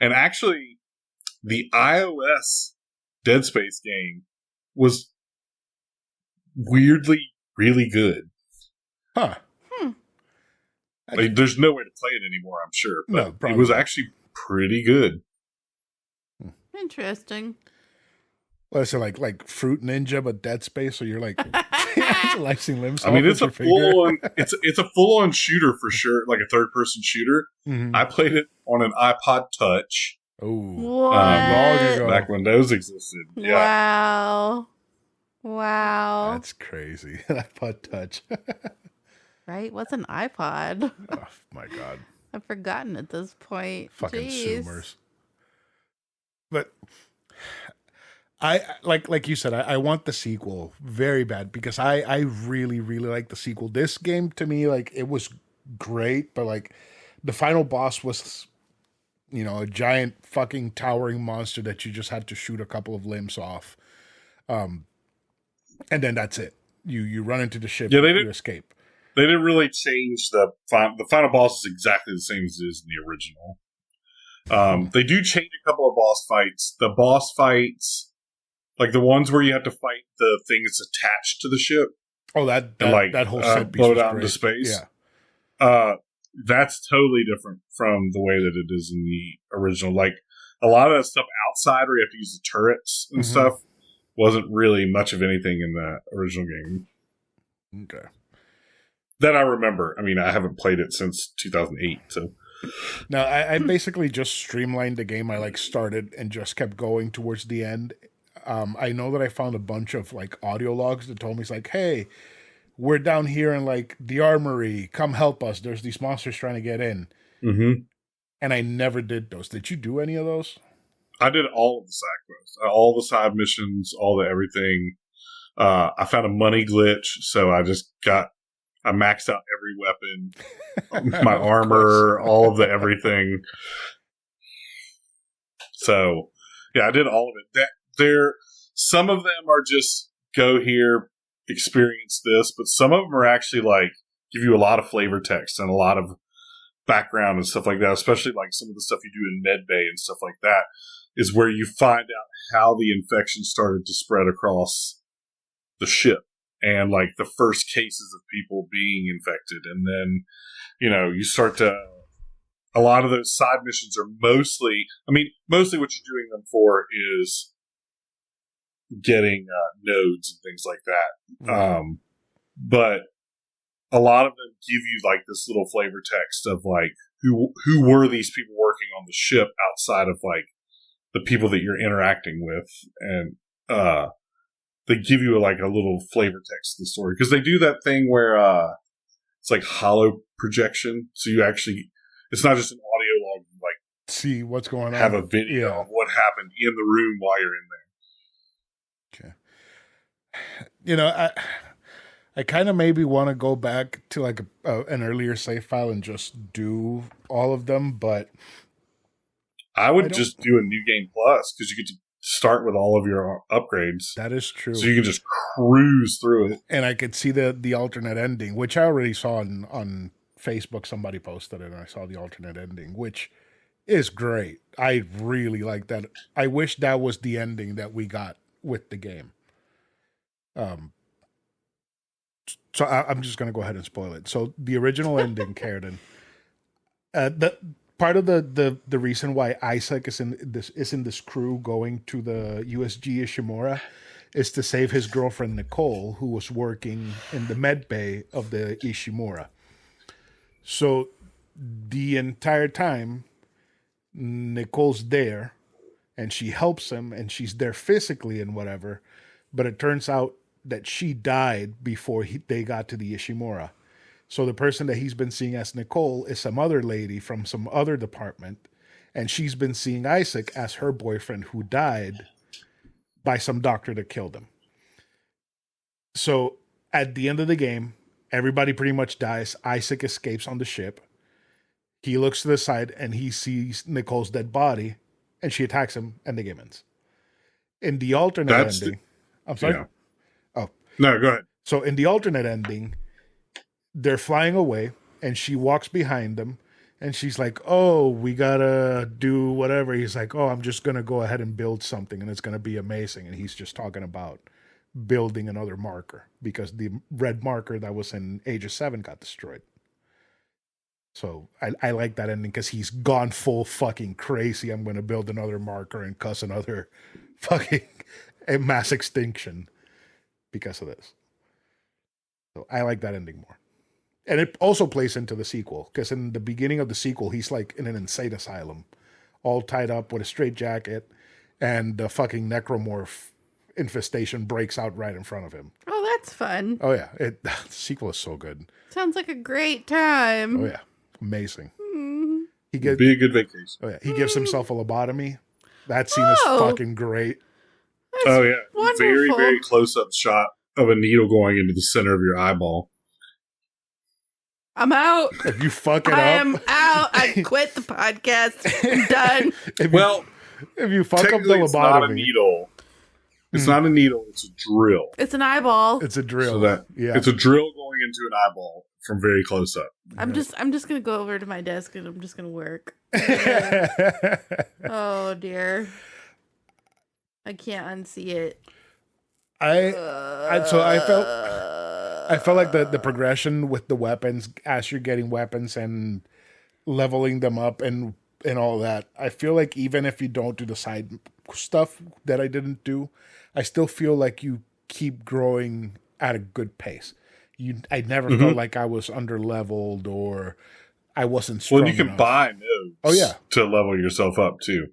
And actually, the iOS Dead Space game was weirdly really good. Huh. Like, there's no way to play it anymore, I'm sure, No, but probably it was not. actually pretty good. Interesting. Well, so like Fruit Ninja, but Dead Space. So you're like slicing limbs. I mean, off it's with a your finger. full on it's a full on shooter for sure, like a third person shooter. Mhm. I played it on an iPod Touch Oh, What? long ago. back when those existed. Yeah, Wow. That's crazy. iPod Touch. Right? What's an iPod? Oh my god, I've forgotten at this point. fucking Jeez. Zoomers. But I like you said, I want the sequel very bad because I really like the sequel. This game to me, like, it was great, but like the final boss was, you know, a giant fucking towering monster that you just had to shoot a couple of limbs off, and then that's it. You run into the ship, Yeah, they you did- escape. they didn't really change the final boss is exactly the same as it is in the original. They do change a couple of boss fights. The boss fights, like the ones where you have to fight the thing that's attached to the ship, Oh, that and like that whole set piece blow was it out great. into space. Yeah. That's totally different from the way that it is in the original. Like a lot of that stuff outside where you have to use the turrets and Mhm. stuff wasn't really much of anything in the original game Okay. that I remember. I mean, I haven't played it since 2008, so No, I basically just streamlined the game. I like started and just kept going towards the end. I know that I found a bunch of like audio logs that told me it's like, hey, we're down here in like the armory. Come help us. There's these monsters trying to get in. Mm-hmm. And I never did those. Did you do any of those? I did all of the side quests, all the side missions, all the everything. I found a money glitch, so I maxed out every weapon, my armor, all of the everything. So, yeah, I did all of it. Some of them are just go here, experience this, but some of them are actually like give you a lot of flavor text and a lot of background and stuff like that, especially like some of the stuff you do in medbay and stuff like that, is where you find out how the infection started to spread across the ship and like the first cases of people being infected. And then, you start to, a lot of those side missions are mostly what you're doing them for is getting nodes and things like that. Mm-hmm. But a lot of them give you like this little flavor text of like who were these people working on the ship outside of like the people that you're interacting with, and they give you like a little flavor text to the story because they do that thing where it's like hollow projection, so you actually it's not just an audio log like see what's going on, have a video of what happened in the room while you're in there. Okay. I kind of maybe want to go back to like an earlier save file and just do all of them, but I would just do a New Game Plus because you get to start with all of your upgrades. That is true. So you can just cruise through it. And I could see the alternate ending, which I already saw on Facebook. Somebody posted it and I saw the alternate ending, which is great. I really like that. I wish that was the ending that we got with the game. So I'm just going to go ahead and spoil it. So the original ending, Carradine, the part of the reason why Isaac is in this crew going to the USG Ishimura is to save his girlfriend Nicole, who was working in the med bay of the Ishimura. So the entire time, Nicole's there, and she helps him, and she's there physically and whatever. But it turns out that she died before they got to the Ishimura. So the person that he's been seeing as Nicole is some other lady from some other department, and she's been seeing Isaac as her boyfriend who died by some doctor that killed him. So at the end of the game, everybody pretty much dies. Isaac escapes on the ship. He looks to the side and he sees Nicole's dead body, and she attacks him, and the game ends. In the alternate ending... I'm sorry? Yeah. Oh. No, go ahead. So in the alternate ending, they're flying away, and she walks behind them, and she's like, oh, we gotta do whatever. He's like, oh, I'm just gonna go ahead and build something, and it's gonna be amazing. And he's just talking about building another marker because the red marker that was in Aegis 7 got destroyed. So I like that ending because he's gone full fucking crazy. I'm gonna build another marker and cause another fucking mass extinction because of this. So I like that ending more. And it also plays into the sequel, because in the beginning of the sequel, he's like in an insane asylum, all tied up with a straitjacket, and the fucking necromorph infestation breaks out right in front of him. Oh, that's fun. Oh, yeah. The sequel is so good. Sounds like a great time. Oh, yeah. Amazing. Mm. It'd be a good vacation. Oh, yeah. He gives himself a lobotomy. That scene is fucking great. Oh, yeah. Wonderful. Very, very close-up shot of a needle going into the center of your eyeball. I'm out. If you fuck it I up. am out. I quit the podcast. I'm done. If you fuck up the lobotomy. It's not a needle. It's not a needle. It's a drill. It's an eyeball. It's a drill. So it's a drill going into an eyeball from very close up. I'm just gonna go over to my desk and I'm just gonna work. Oh dear. I can't unsee it. I felt like the progression with the weapons as you're getting weapons and leveling them up and all that. I feel like even if you don't do the side stuff that I didn't do, I still feel like you keep growing at a good pace. I never felt like I was under leveled or I wasn't strong. Well, you can enough. buy nodes Oh, yeah. to level yourself up too.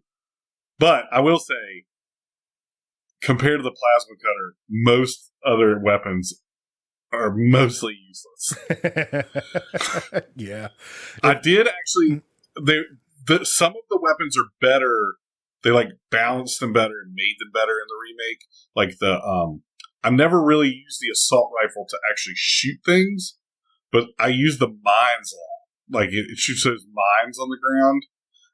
But I will say, compared to the plasma cutter, most other weapons are mostly useless. Yeah. I did actually. Some of the weapons are better. They like balanced them better and made them better in the remake. Like I never really used the assault rifle to actually shoot things, but I used the mines a lot. Like it shoots those mines on the ground,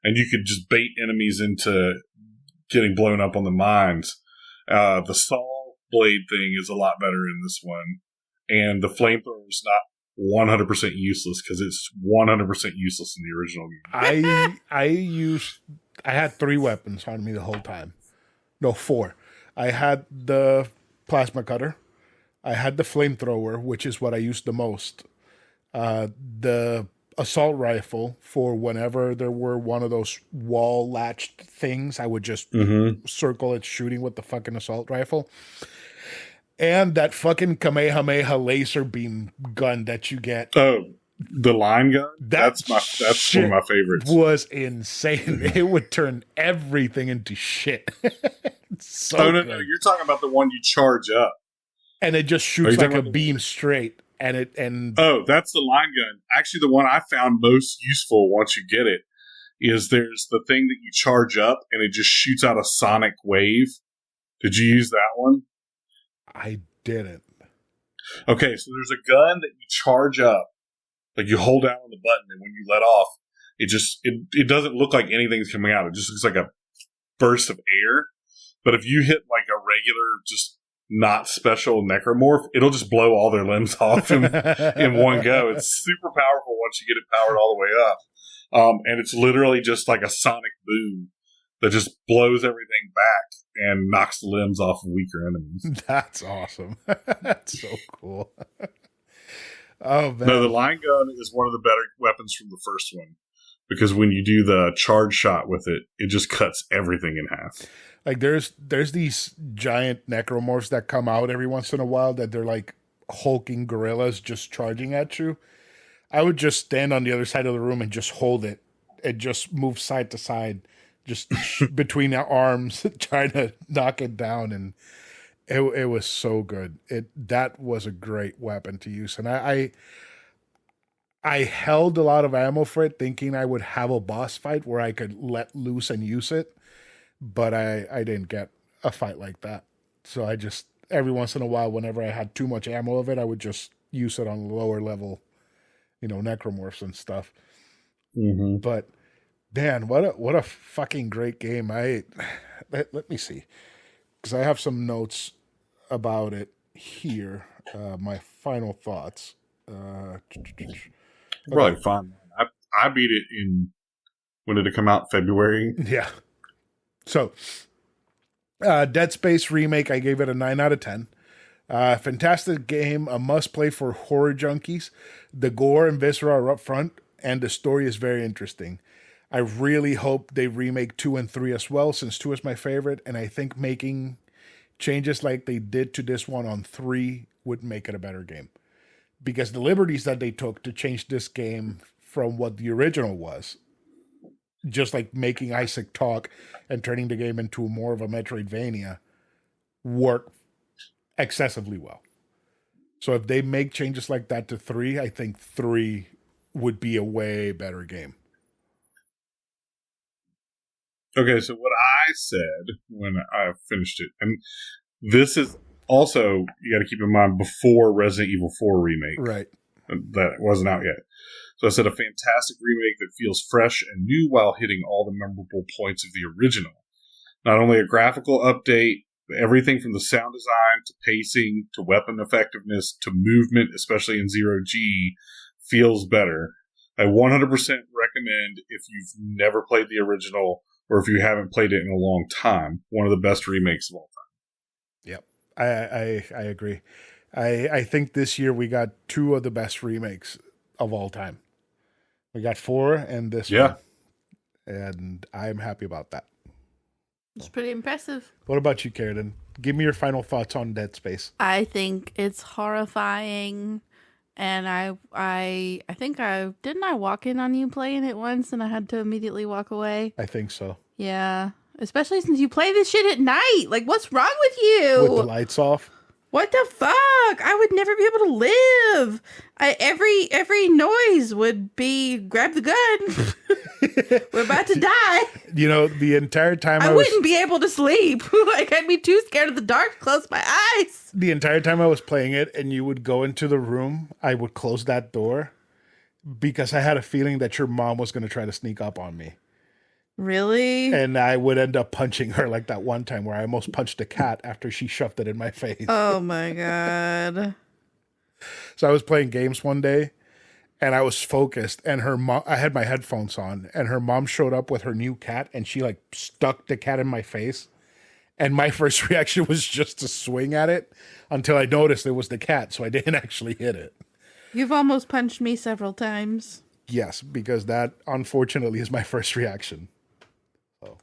and you could just bait enemies into getting blown up on the mines. The saw blade thing is a lot better in this one, and the flamethrower is not 100% useless because it's 100% useless in the original game. I had 3 weapons on me the whole time. No, 4. I had the plasma cutter. I had the flamethrower, which is what I used the most. The assault rifle for whenever there were one of those wall latched things, I would just circle it shooting with the fucking assault rifle. And that fucking Kamehameha laser beam gun that you get. Oh, the line gun? That's one of my favorites. Was insane. It would turn everything into shit. No, you're talking about the one you charge up. And it just shoots like a beam straight. Oh, that's the line gun. Actually, the one I found most useful once you get it is there's the thing that you charge up and it just shoots out a sonic wave. Did you use that one? I didn't. Okay, so there's a gun that you charge up, like you hold down on the button, and when you let off, it doesn't look like anything's coming out. It just looks like a burst of air. But if you hit like a regular, just not special necromorph, it'll just blow all their limbs off in one go. It's super powerful once you get it powered all the way up. And it's literally just like a sonic boom that just blows everything back and knocks the limbs off of weaker enemies. That's awesome. That's so cool. Oh, man. No, the line gun is one of the better weapons from the first one. Because when you do the charge shot with it, it just cuts everything in half. Like there's these giant necromorphs that come out every once in a while that they're like hulking gorillas just charging at you. I would just stand on the other side of the room and just hold it and just move side to side, just between our arms, trying to knock it down. And it was so good. That was a great weapon to use. And I held a lot of ammo for it, thinking I would have a boss fight where I could let loose and use it. But I didn't get a fight like that. So I just, every once in a while, whenever I had too much ammo of it, I would just use it on lower level, necromorphs and stuff. Mm-hmm. But, man, what a fucking great game. Let me see. Because I have some notes about it here. My final thoughts. Probably fun. I beat it when did it come out? February? Yeah. So, Dead Space Remake, I gave it a 9 out of 10. Fantastic game, a must-play for horror junkies. The gore and viscera are up front, and the story is very interesting. I really hope they remake 2 and 3 as well, since 2 is my favorite, and I think making changes like they did to this one on 3 would make it a better game. Because the liberties that they took to change this game from what the original was, just like making Isaac talk and turning the game into more of a Metroidvania, work excessively well. So if they make changes like that to 3, I think 3 would be a way better game. Okay, so what I said when I finished it, and this is also, you got to keep in mind, before Resident Evil 4 remake. Right. That wasn't out yet. So I said a fantastic remake that feels fresh and new while hitting all the memorable points of the original. Not only a graphical update, but everything from the sound design to pacing to weapon effectiveness to movement, especially in Zero G, feels better. I 100% recommend if you've never played the original or if you haven't played it in a long time. One of the best remakes of all time. Yep. I agree. I think this year we got 2 of the best remakes of all time. We got 4 and this one. And I'm happy about that. It's pretty impressive. What about you, Karen? Give me your final thoughts on Dead Space. I think it's horrifying. And I think didn't I walk in on you playing it once and I had to immediately walk away? I think so. Yeah. Especially since you play this shit at night. Like, what's wrong with you? With the lights off. What the fuck? I would never be able to live. Every noise would be grab the gun. We're about to die. You know, the entire time I wouldn't be able to sleep. Like, I'd be too scared of the dark to close my eyes. The entire time I was playing it and you would go into the room, I would close that door because I had a feeling that your mom was going to try to sneak up on me. Really? And I would end up punching her like that one time where I almost punched a cat after she shoved it in my face. Oh my God. So I was playing games one day and I was focused and her mom, I had my headphones on and her mom showed up with her new cat and she like stuck the cat in my face. And my first reaction was just to swing at it until I noticed it was the cat. So I didn't actually hit it. You've almost punched me several times. Yes, because that unfortunately is my first reaction.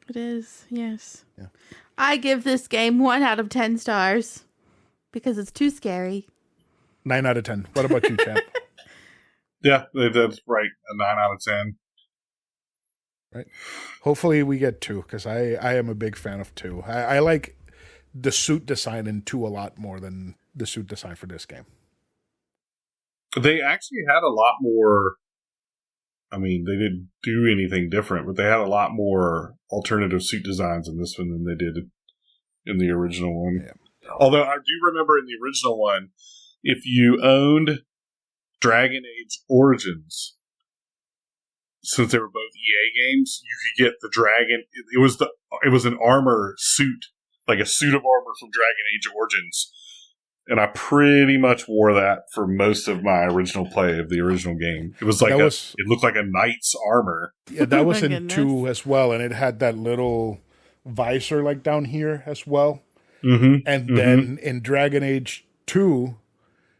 It is, yes. Yeah. I give this game 1 out of 10 stars because it's too scary. 9 out of 10. What about you, champ? Yeah, that's right. A 9 out of 10. Right. Hopefully we get 2 because I am a big fan of 2. I like the suit design in 2 a lot more than the suit design for this game. They actually had a lot more. I mean, they didn't do anything different, but they had a lot more alternative suit designs in this one than they did in the original one. Yeah. Although I do remember in the original one, if you owned Dragon Age Origins, since they were both EA games, you could get the dragon. It was an armor suit, like a suit of armor from Dragon Age Origins. And I pretty much wore that for most of my original play of the original game. It was like it looked like a knight's armor. Yeah, that was in goodness. 2 as well, and it had that little visor like down here as well. Mm-hmm. And then in Dragon Age 2,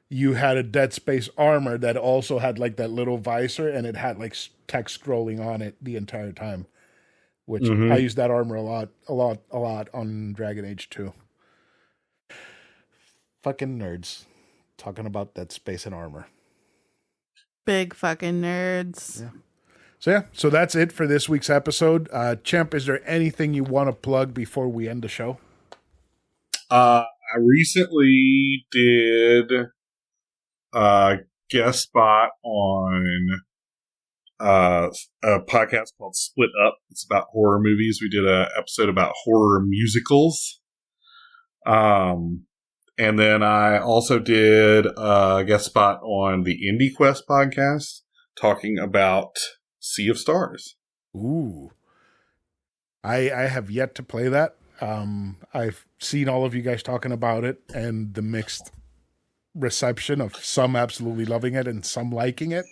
you had a Dead Space armor that also had like that little visor, and it had like text scrolling on it the entire time. Which I used that armor a lot on Dragon Age 2. Fucking nerds talking about Dead Space and armor. Big fucking nerds. Yeah. So that's it for this week's episode. Champ, is there anything you want to plug before we end the show? I recently did a guest spot on a podcast called Split Up. It's about horror movies. We did an episode about horror musicals. And then I also did a guest spot on the Indie Quest podcast talking about Sea of Stars. Ooh. I have yet to play that. I've seen all of you guys talking about it and the mixed reception of some absolutely loving it and some liking it.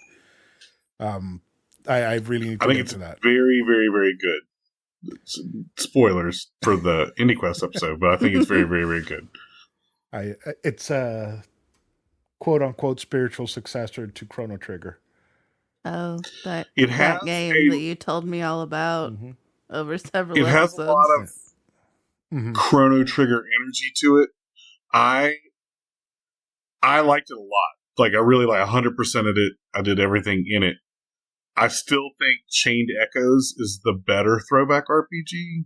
I really need to get to that. Very, very, very good. Spoilers for the Indie Quest episode, but I think it's very, very, very good. It's a quote unquote spiritual successor to Chrono Trigger. Oh, that has game that you told me all about over several It has episodes. a lot of Chrono Trigger energy to it. I liked it a lot. Like, I really 100% of it. I did everything in it. I still think Chained Echoes is the better throwback RPG.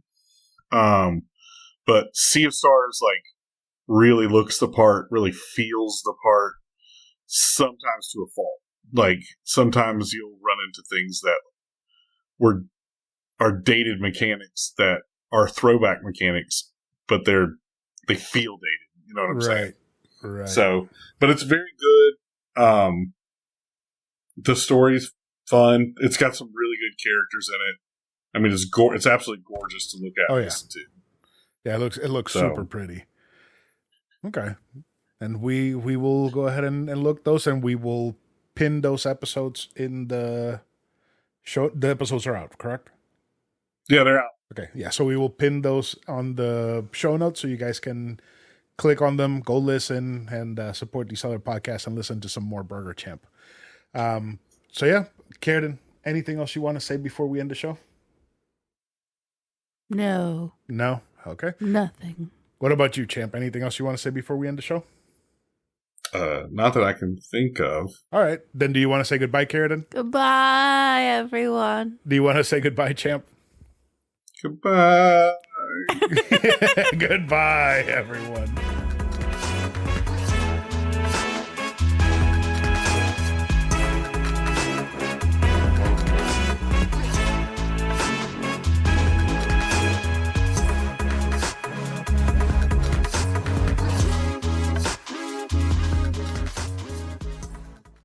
But Sea of Stars, really looks the part, really feels the part, sometimes to a fault. Like, sometimes you'll run into things that are dated mechanics that are throwback mechanics, but they feel dated. You know what I'm saying? Right. So, but it's very good. The story's fun. It's got some really good characters in it. I mean, it's absolutely gorgeous to look at and listen to. Yeah, it looks super pretty. Okay. And we will go ahead and look those, and we will pin those episodes in the show. The episodes are out, correct? Yeah, they're out. Okay. Yeah, so we will pin those on the show notes so you guys can click on them, go listen, and support these other podcasts and listen to some more Burger Champ. So yeah, Karen, anything else you want to say before we end the show? No. No? Okay. Nothing. What about you, Champ? Anything else you want to say before we end the show? Not that I can think of. All right. Then do you want to say goodbye, Karen? Goodbye, everyone. Do you want to say goodbye, Champ? Goodbye. Bye. Goodbye, everyone.